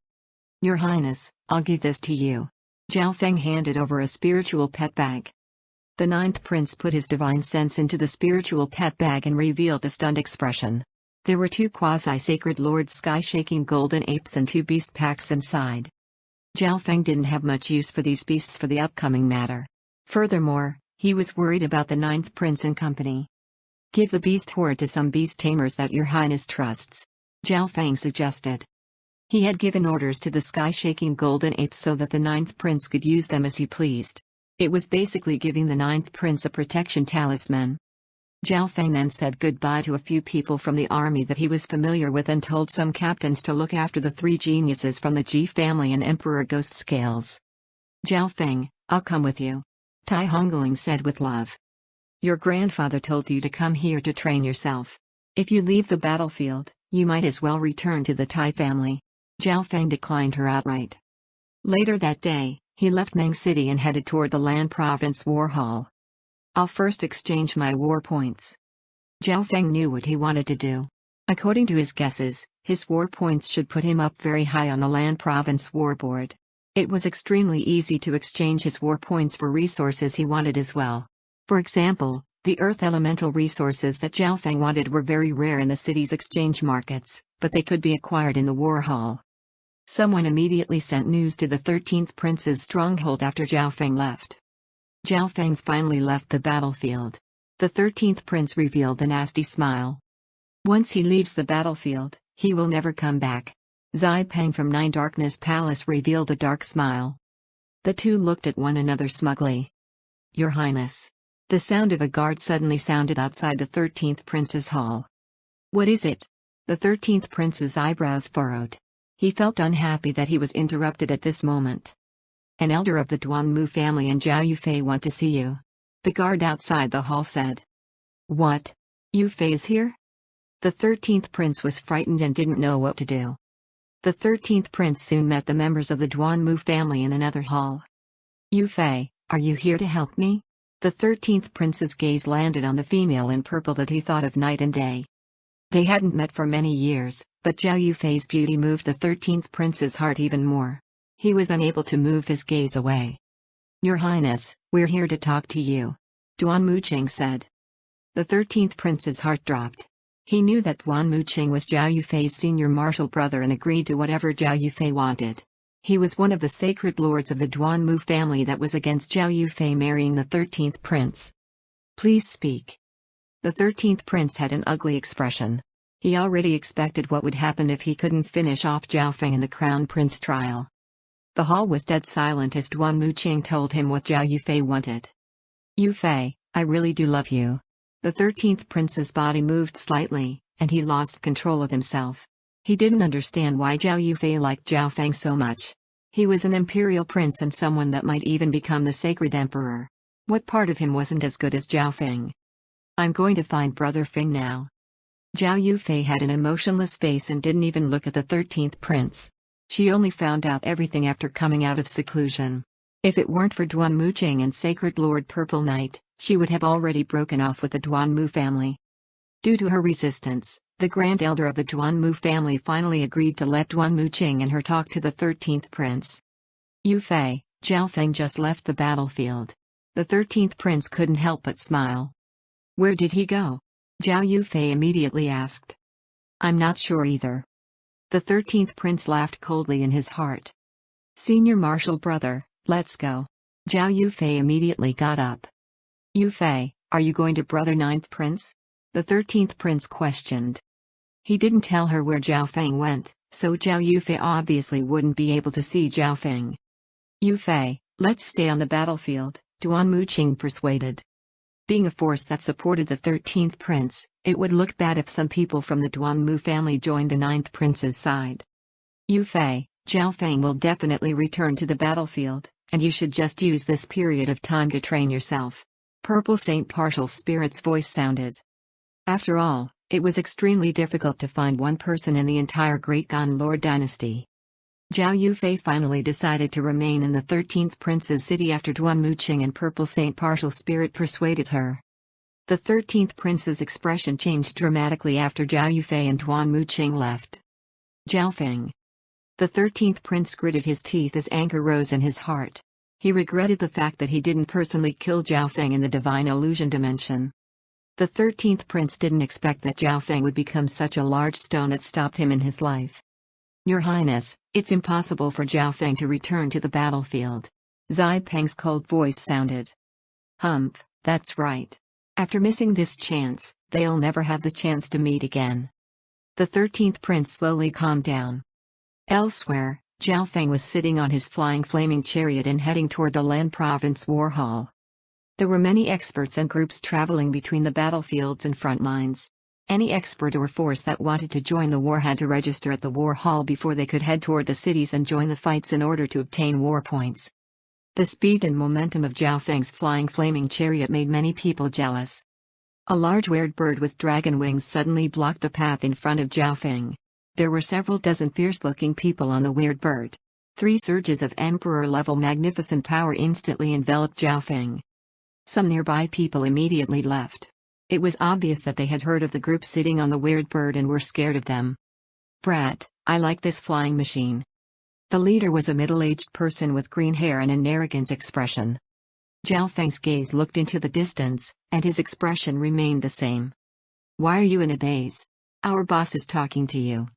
S1: Your Highness, I'll give this to you. Zhao Feng handed over a spiritual pet bag. The 9th prince put his divine sense into the spiritual pet bag and revealed a stunned expression. There were 2 quasi-sacred lord sky-shaking golden apes and 2 beast packs inside. Zhao Feng didn't have much use for these beasts for the upcoming matter. Furthermore, he was worried about the 9th prince and company. Give the beast horde to some beast tamers that your highness trusts. Zhao Feng suggested. He had given orders to the sky-shaking golden apes so that the ninth prince could use them as he pleased. It was basically giving the ninth prince a protection talisman. Zhao Feng then said goodbye to a few people from the army that he was familiar with and told some captains to look after the three geniuses from the Ji family and Emperor Ghost Scales. Zhao Feng, I'll come with you. Tai Hongling said with love. Your grandfather told you to come here to train yourself. If you leave the battlefield, you might as well return to the Tai family. Zhao Feng declined her outright. Later that day, he left Meng City and headed toward the Lan Province War Hall. I'll first exchange my war points. Zhao Feng knew what he wanted to do. According to his guesses, his war points should put him up very high on the Lan Province War Board. It was extremely easy to exchange his war points for resources he wanted as well. For example, the earth elemental resources that Zhao Feng wanted were very rare in the city's exchange markets, but they could be acquired in the war hall. Someone immediately sent news to the 13th Prince's stronghold after Zhao Feng left. Zhao Feng's finally left the battlefield. The 13th Prince revealed a nasty smile. Once he leaves the battlefield, he will never come back. Zai Peng from Nine Darkness Palace revealed a dark smile. The two looked at one another smugly. Your Highness. The sound of a guard suddenly sounded outside the 13th Prince's hall. What is it? The 13th Prince's eyebrows furrowed. He felt unhappy that he was interrupted at this moment. An elder of the Duanmu family and Zhao Yufei want to see you. The guard outside the hall said. What? Yufei is here? The 13th Prince was frightened and didn't know what to do. The 13th Prince soon met the members of the Duanmu family in another hall. Yufei, are you here to help me? The 13th Prince's gaze landed on the female in purple that he thought of night and day. They hadn't met for many years, but Zhao Yufei's beauty moved the 13th Prince's heart even more. He was unable to move his gaze away. Your Highness, we're here to talk to you. Duan Muqing said. The 13th Prince's heart dropped. He knew that Duan Muqing was Zhao Yufei's senior martial brother and agreed to whatever Zhao Yufei wanted. He was one of the sacred lords of the Duanmu family that was against Zhao Yufei marrying the 13th Prince. Please speak. The 13th Prince had an ugly expression. He already expected what would happen if he couldn't finish off Zhao Feng in the Crown Prince trial. The hall was dead silent as Duan Muqing told him what Zhao Yufei wanted. Yufei, I really do love you. The 13th Prince's body moved slightly, and he lost control of himself. He didn't understand why Zhao Yufei liked Zhao Feng so much. He was an imperial prince and someone that might even become the sacred emperor. What part of him wasn't as good as Zhao Feng? I'm going to find Brother Feng now. Zhao Yufei had an emotionless face and didn't even look at the 13th Prince. She only found out everything after coming out of seclusion. If it weren't for Duan Muqing and Sacred Lord Purple Knight, she would have already broken off with the Duanmu family. Due to her resistance, the Grand Elder of the Duanmu family finally agreed to let Duan Muqing and her talk to the 13th Prince. Yufei, Zhao Feng just left the battlefield. The 13th Prince couldn't help but smile. Where did he go? Zhao Yufei immediately asked. I'm not sure either. The 13th Prince laughed coldly in his heart. Senior martial brother, let's go. Zhao Yufei immediately got up. Yufei, are you going to Brother 9th Prince? The 13th Prince questioned. He didn't tell her where Zhao Feng went, so Zhao Yufei obviously wouldn't be able to see Zhao Feng. Yufei, let's stay on the battlefield, Duan Muqing persuaded. Being a force that supported the 13th Prince, it would look bad if some people from the Duanmu family joined the 9th Prince's side. Yufei, Zhao Feng will definitely return to the battlefield, and you should just use this period of time to train yourself. Purple Saint Partial Spirit's voice sounded. After all, it was extremely difficult to find one person in the entire Great Gon Lord dynasty. Zhao Yufei finally decided to remain in the 13th Prince's city after Duan Muqing and Purple Saint Partial Spirit persuaded her. The 13th Prince's expression changed dramatically after Zhao Yufei and Duan Muqing left. Zhao Feng. The 13th Prince gritted his teeth as anger rose in his heart. He regretted the fact that he didn't personally kill Zhao Feng in the Divine Illusion dimension. The 13th Prince didn't expect that Zhao Feng would become such a large stone that stopped him in his life. Your Highness, it's impossible for Zhao Feng to return to the battlefield. Zai Peng's cold voice sounded. Humph, that's right. After missing this chance, they'll never have the chance to meet again. The 13th prince slowly calmed down. Elsewhere, Zhao Feng was sitting on his flying flaming chariot and heading toward the Lan province war hall. There were many experts and groups traveling between the battlefields and front lines. Any expert or force that wanted to join the war had to register at the war hall before they could head toward the cities and join the fights in order to obtain war points. The speed and momentum of Zhao Feng's flying flaming chariot made many people jealous. A large weird bird with dragon wings suddenly blocked the path in front of Zhao Feng. There were several dozen fierce-looking people on the weird bird. 3 surges of emperor-level magnificent power instantly enveloped Zhao Feng. Some nearby people immediately left. It was obvious that they had heard of the group sitting on the weird bird and were scared of them. "Brat, I like this flying machine." The leader was a middle-aged person with green hair and an arrogant expression. Zhao Feng's gaze looked into the distance, and his expression remained the same. "Why are you in a daze? Our boss is talking to you."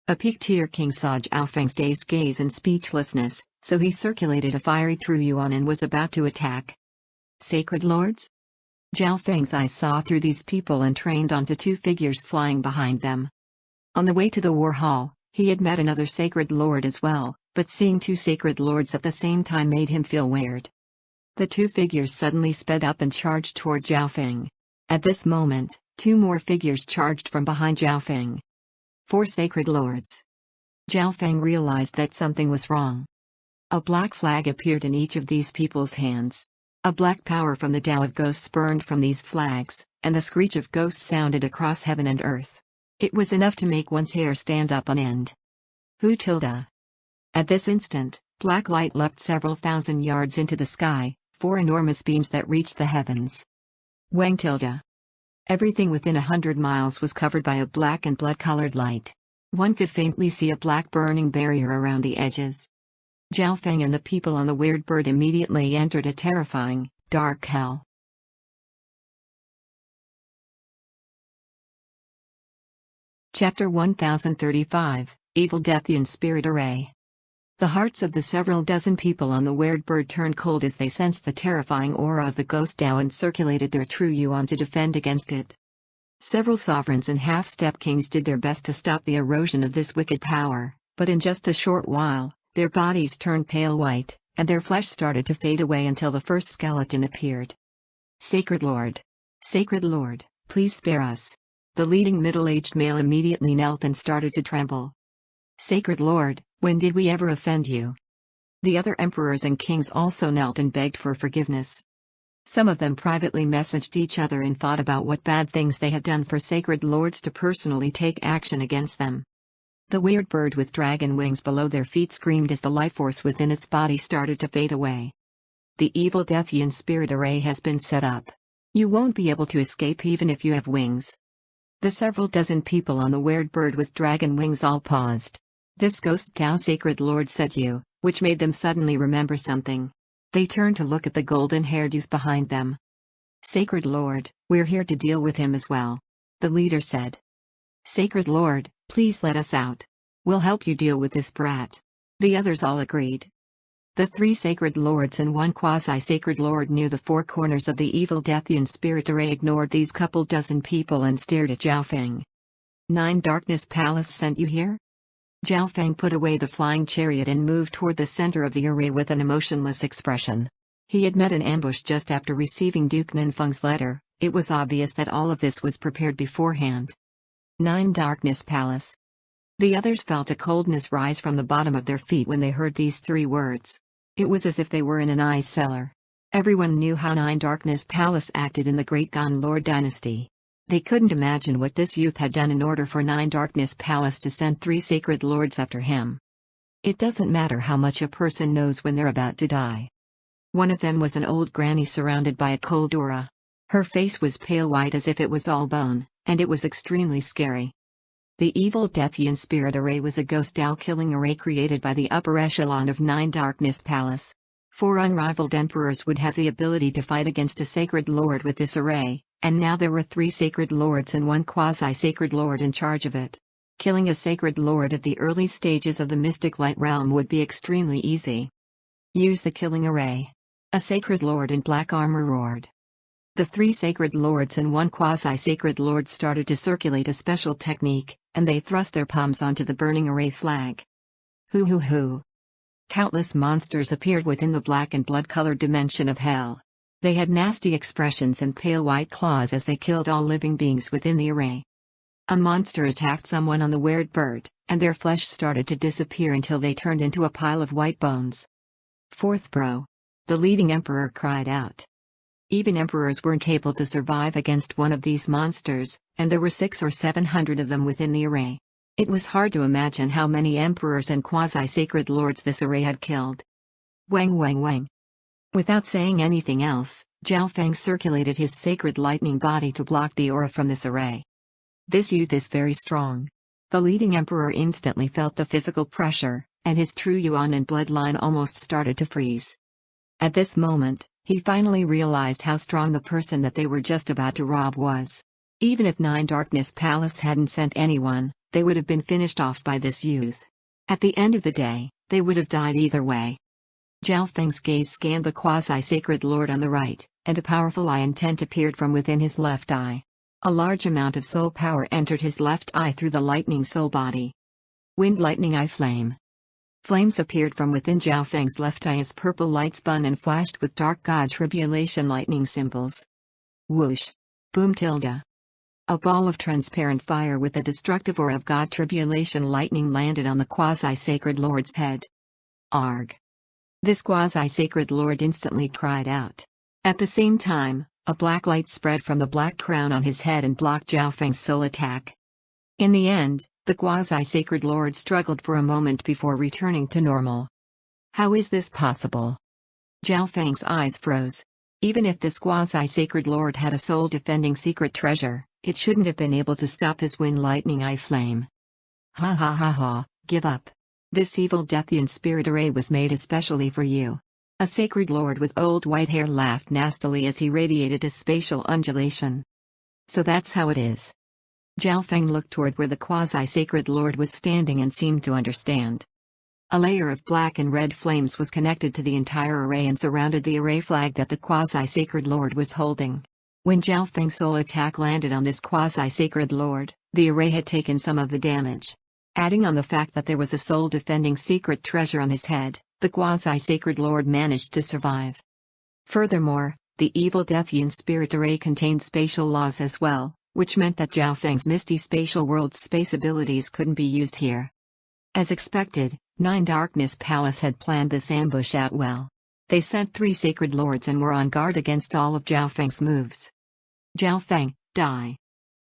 S1: A peaked-tier king saw Zhao Feng's dazed gaze and speechlessness, so he circulated a fiery true yuan and was about to attack. "Sacred lords?" Zhao Feng's eyes saw through these people and trained onto 2 figures flying behind them. On the way to the war hall, he had met another sacred lord as well, but seeing 2 sacred lords at the same time made him feel weird. The 2 figures suddenly sped up and charged toward Zhao Feng. At this moment, 2 more figures charged from behind Zhao Feng. 4 sacred lords. Zhao Feng realized that something was wrong. A black flag appeared in each of these people's hands. A black power from the Tao of Ghosts burned from these flags, and the screech of ghosts sounded across heaven and earth. It was enough to make one's hair stand up on end. Who tilde? At this instant, black light leapt several thousand yards into the sky, 4 enormous beams that reached the heavens. Wang tilde. Everything within 100 miles was covered by a black and blood-colored light. One could faintly see a black burning barrier around the edges. Zhao Feng and the people on the weird bird immediately entered a terrifying, dark hell. Chapter 1035, Evil Deathian Spirit Array. The hearts of the several dozen people on the weird bird turned cold as they sensed the terrifying aura of the ghost Tao and circulated their true yuan to defend against it. Several sovereigns and half-step kings did their best to stop the erosion of this wicked power, but in just a short while, their bodies turned pale white, and their flesh started to fade away until the first skeleton appeared. "Sacred Lord! Sacred Lord, please spare us." The leading middle-aged male immediately knelt and started to tremble. "Sacred Lord, when did we ever offend you?" The other emperors and kings also knelt and begged for forgiveness. Some of them privately messaged each other and thought about what bad things they had done for sacred lords to personally take action against them. The weird bird with dragon wings below their feet screamed as the life force within its body started to fade away. "The evil Deathian spirit array has been set up. You won't be able to escape even if you have wings." The several dozen people on the weird bird with dragon wings all paused. "This ghost Tao sacred lord said you," which made them suddenly remember something. They turned to look at the golden-haired youth behind them. "Sacred Lord, we're here to deal with him as well," the leader said. "Sacred Lord, please let us out. We'll help you deal with this brat." The others all agreed. The 3 sacred lords and 1 quasi-sacred lord near the 4 corners of the evil Deathian spirit array ignored these couple dozen people and stared at Zhao Feng. 9 Darkness Palace sent you here?" Zhao Feng put away the flying chariot and moved toward the center of the array with an emotionless expression. He had met an ambush just after receiving Duke Ninfeng's letter. It was obvious that all of this was prepared beforehand. 9 Darkness Palace. The others felt a coldness rise from the bottom of their feet when they heard these 3 words. It was as if they were in an ice cellar. Everyone knew how 9 Darkness Palace acted in the Great Gon Lord dynasty. They couldn't imagine what this youth had done in order for 9 Darkness Palace to send 3 sacred lords after him. It doesn't matter how much a person knows when they're about to die. One of them was an old granny surrounded by a cold aura. Her face was pale white as if it was all bone, and it was extremely scary. The evil Deathian spirit array was a ghost Tao killing array created by the upper echelon of 9 Darkness Palace. 4 unrivaled emperors would have the ability to fight against a sacred lord with this array, and now there were 3 sacred lords and 1 quasi-sacred lord in charge of it. Killing a sacred lord at the early stages of the mystic light realm would be extremely easy. "Use the killing array." A sacred lord in black armor roared. The 3 sacred lords and 1 quasi-sacred lord started to circulate a special technique, and they thrust their palms onto the burning array flag. Hoo hoo hoo. Countless monsters appeared within the black and blood-colored dimension of hell. They had nasty expressions and pale white claws as they killed all living beings within the array. A monster attacked someone on the weird bird, and their flesh started to disappear until they turned into a pile of white bones. Fourth bro. The leading emperor cried out. Even emperors weren't able to survive against one of these monsters, and there were 600 or 700 of them within the array. It was hard to imagine how many emperors and quasi-sacred lords this array had killed. Wang wang wang. Without saying anything else, Zhao Feng circulated his sacred lightning body to block the aura from this array. This youth is very strong. The leading emperor instantly felt the physical pressure, and his true yuan and bloodline almost started to freeze. At this moment, he finally realized how strong the person that they were just about to rob was. Even if Nine Darkness Palace hadn't sent anyone, they would have been finished off by this youth. At the end of the day, they would have died either way. Zhao Feng's gaze scanned the quasi-sacred lord on the right, and a powerful eye intent appeared from within his left eye. A large amount of soul power entered his left eye through the lightning soul body. Wind lightning eye flame. Flames appeared from within Zhao Feng's left eye as purple light spun and flashed with dark god tribulation lightning symbols. Whoosh. Boom tilde. A ball of transparent fire with a destructive aura of god tribulation lightning landed on the quasi-sacred lord's head. Arg. This quasi-sacred lord instantly cried out. At the same time, a black light spread from the black crown on his head and blocked Zhao Feng's soul attack. In the end, the quasi-sacred lord struggled for a moment before returning to normal. How is this possible? Zhao Feng's eyes froze. Even if this quasi-sacred lord had a soul-defending secret treasure, it shouldn't have been able to stop his wind lightning eye flame. Ha ha ha ha, give up. This evil Deathian spirit array was made especially for you. A sacred lord with old white hair laughed nastily as he radiated a spatial undulation. So that's how it is. Zhao Feng looked toward where the quasi-sacred lord was standing and seemed to understand. A layer of black and red flames was connected to the entire array and surrounded the array flag that the quasi-sacred lord was holding. When Zhao Feng's soul attack landed on this quasi-sacred lord, the array had taken some of the damage. Adding on the fact that there was a soul-defending secret treasure on his head, the quasi-sacred lord managed to survive. Furthermore, the evil Deathian spirit array contained spatial laws as well, which meant that Zhao Feng's misty spatial world's space abilities couldn't be used here. As expected, Nine Darkness Palace had planned this ambush out well. They sent 3 sacred lords and were on guard against all of Zhao Feng's moves. Zhao Feng, die.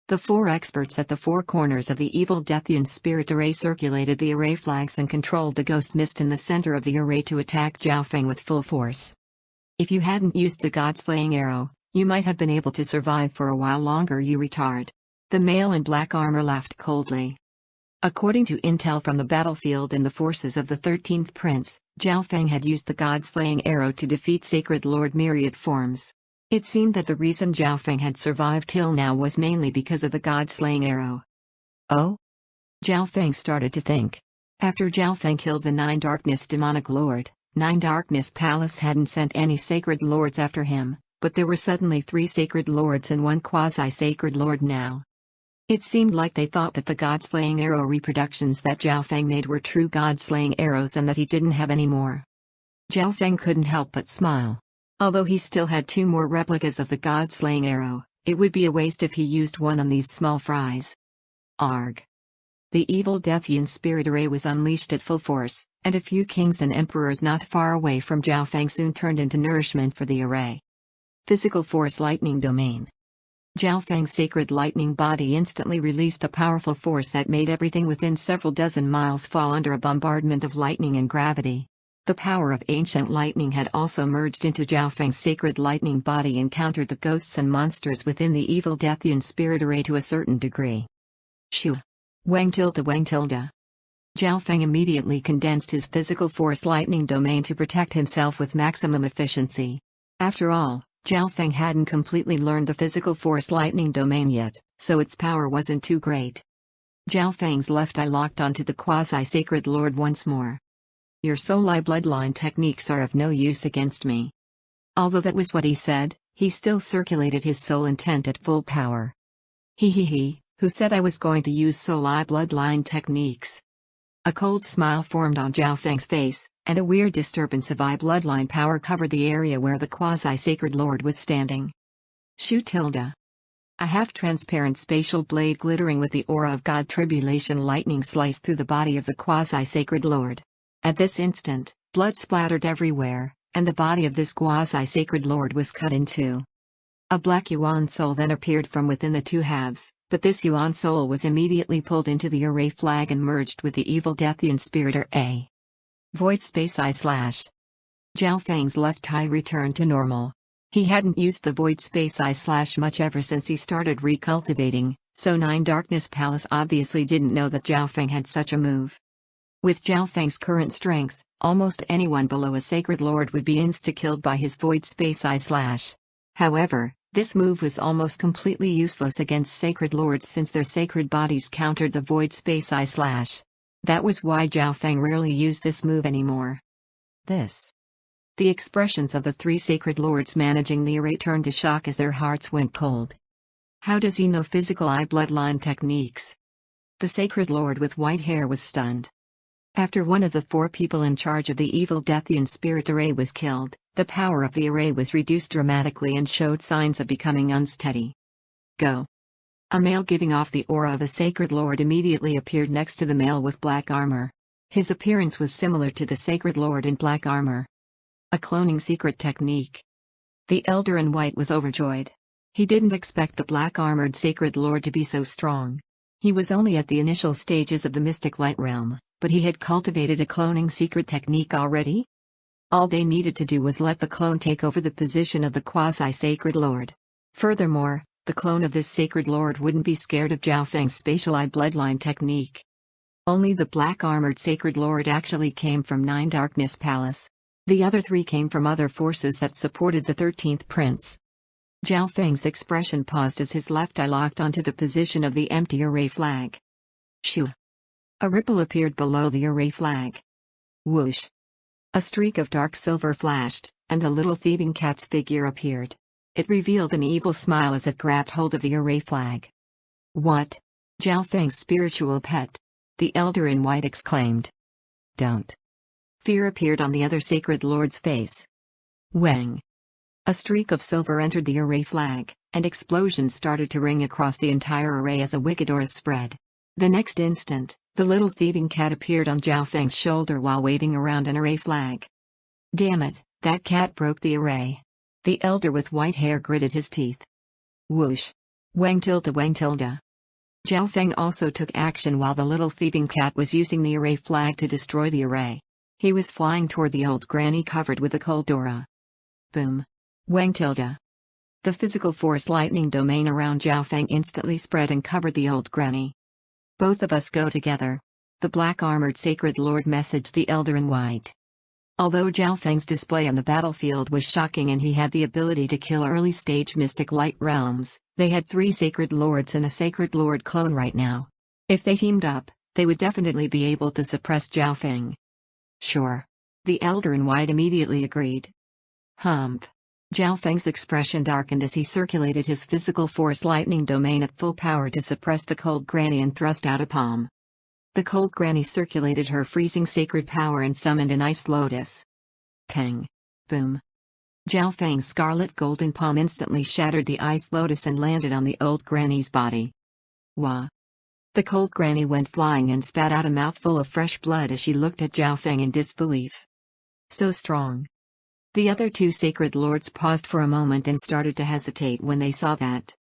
S1: The 4 experts at the 4 corners of the evil Deathian spirit array circulated the array flags and controlled the ghost mist in the center of the array to attack Zhao Feng with full force. If you hadn't used the god-slaying arrow, you might have been able to survive for a while longer, you retard. The male in black armor laughed coldly. According to intel from the battlefield and the forces of the 13th Prince, Zhao Feng had used the god-slaying arrow to defeat Sacred Lord Myriad forms. It seemed that the reason Zhao Feng had survived till now was mainly because of the god-slaying arrow. Oh? Zhao Feng started to think. After Zhao Feng killed the Nine Darkness demonic lord, Nine Darkness Palace hadn't sent any sacred lords after him, but there were suddenly 3 sacred lords and 1 quasi-sacred lord now. It seemed like they thought that the god-slaying arrow reproductions that Zhao Feng made were true god-slaying arrows and that he didn't have any more. Zhao Feng couldn't help but smile. Although he still had 2 more replicas of the god-slaying arrow, it would be a waste if he used one on these small fries. Arg. The evil Deathian spirit array was unleashed at full force, and a few kings and emperors not far away from Zhao Feng soon turned into nourishment for the array. Physical force lightning domain. Zhao Feng's sacred lightning body instantly released a powerful force that made everything within several dozen miles fall under a bombardment of lightning and gravity. The power of ancient lightning had also merged into Zhao Feng's sacred lightning body and countered the ghosts and monsters within the evil Deathian spirit array to a certain degree. Shoo. Wang tilde Wang tilde. Zhao Feng immediately condensed his physical force lightning domain to protect himself with maximum efficiency. After all, Zhao Feng hadn't completely learned the physical force lightning domain yet, so its power wasn't too great. Zhao Feng's left eye locked onto the quasi-sacred lord once more. Your soul eye bloodline techniques are of no use against me. Although that was what he said, he still circulated his soul intent at full power. He, Who said I was going to use Soul-Eye bloodline techniques? A cold smile formed on Zhao Feng's face, and a weird disturbance of eye bloodline power covered the area where the quasi-sacred lord was standing. Shu tilde. A half-transparent spatial blade glittering with the aura of God tribulation lightning sliced through the body of the quasi-sacred lord. At this instant, blood splattered everywhere, and the body of this quasi-sacred lord was cut in two. A black yuan soul then appeared from within the two halves, but this yuan soul was immediately pulled into the array flag and merged with the evil Deathian spirit A. Void space I/. Zhao Feng's left eye returned to normal. He hadn't used the void space I/ much ever since he started recultivating, so Nine Darkness Palace obviously didn't know that Zhao Feng had such a move. With Zhao Feng's current strength, almost anyone below a sacred lord would be insta-killed by his void space I/. However, this move was almost completely useless against sacred lords since their sacred bodies countered the void space I/. That was why Zhao Feng rarely used this move anymore. The expressions of the three sacred lords managing the array turned to shock as their hearts went cold. How does he know physical eye bloodline techniques? The sacred lord with white hair was stunned. After one of the four people in charge of the evil Deathian spirit array was killed, the power of the array was reduced dramatically and showed signs of becoming unsteady. Go. A male giving off the aura of a sacred lord immediately appeared next to the male with black armor. His appearance was similar to the sacred lord in black armor. A cloning secret technique. The elder in white was overjoyed. He didn't expect the black-armored sacred lord to be so strong. He was only at the initial stages of the mystic light realm, but he had cultivated a cloning secret technique already? All they needed to do was let the clone take over the position of the quasi-sacred lord. Furthermore, the clone of this sacred lord wouldn't be scared of Zhao Feng's spatial eye bloodline technique. Only the black-armored sacred lord actually came from Nine Darkness Palace. The other three came from other forces that supported the 13th prince. Zhao Feng's expression paused as his left eye locked onto the position of the empty array flag. Shoo! A ripple appeared below the array flag. Whoosh! A streak of dark silver flashed, and the little thieving cat's figure appeared. It revealed an evil smile as it grabbed hold of the array flag. What? Zhao Feng's spiritual pet? The elder in white exclaimed. Don't. Fear appeared on the other sacred lord's face. Wang! A streak of silver entered the array flag, and explosions started to ring across the entire array as a wicked aura spread. The next instant, the little thieving cat appeared on Zhao Feng's shoulder while waving around an array flag. Damn it, that cat broke the array. The elder with white hair gritted his teeth. Whoosh! Wang tilde Wang tilde. Zhao Feng also took action while the little thieving cat was using the array flag to destroy the array. He was flying toward the old granny covered with a cold aura. Boom! Wang tilde. The physical force lightning domain around Zhao Feng instantly spread and covered the old granny. Both of us go together. The black-armored sacred lord messaged the elder in white. Although Zhao Feng's display on the battlefield was shocking and he had the ability to kill early-stage mystic light realms, they had three sacred lords and a sacred lord clone right now. If they teamed up, they would definitely be able to suppress Zhao Feng. Sure. The elder in white immediately agreed. Humph. Zhao Feng's expression darkened as he circulated his physical force lightning domain at full power to suppress the cold granny and thrust out a palm. The cold granny circulated her freezing sacred power and summoned an ice lotus. Peng. Boom. Zhao Feng's scarlet golden palm instantly shattered the ice lotus and landed on the old granny's body. Wah. The cold granny went flying and spat out a mouthful of fresh blood as she looked at Zhao Feng in disbelief. So strong. The other two sacred lords paused for a moment and started to hesitate when they saw that.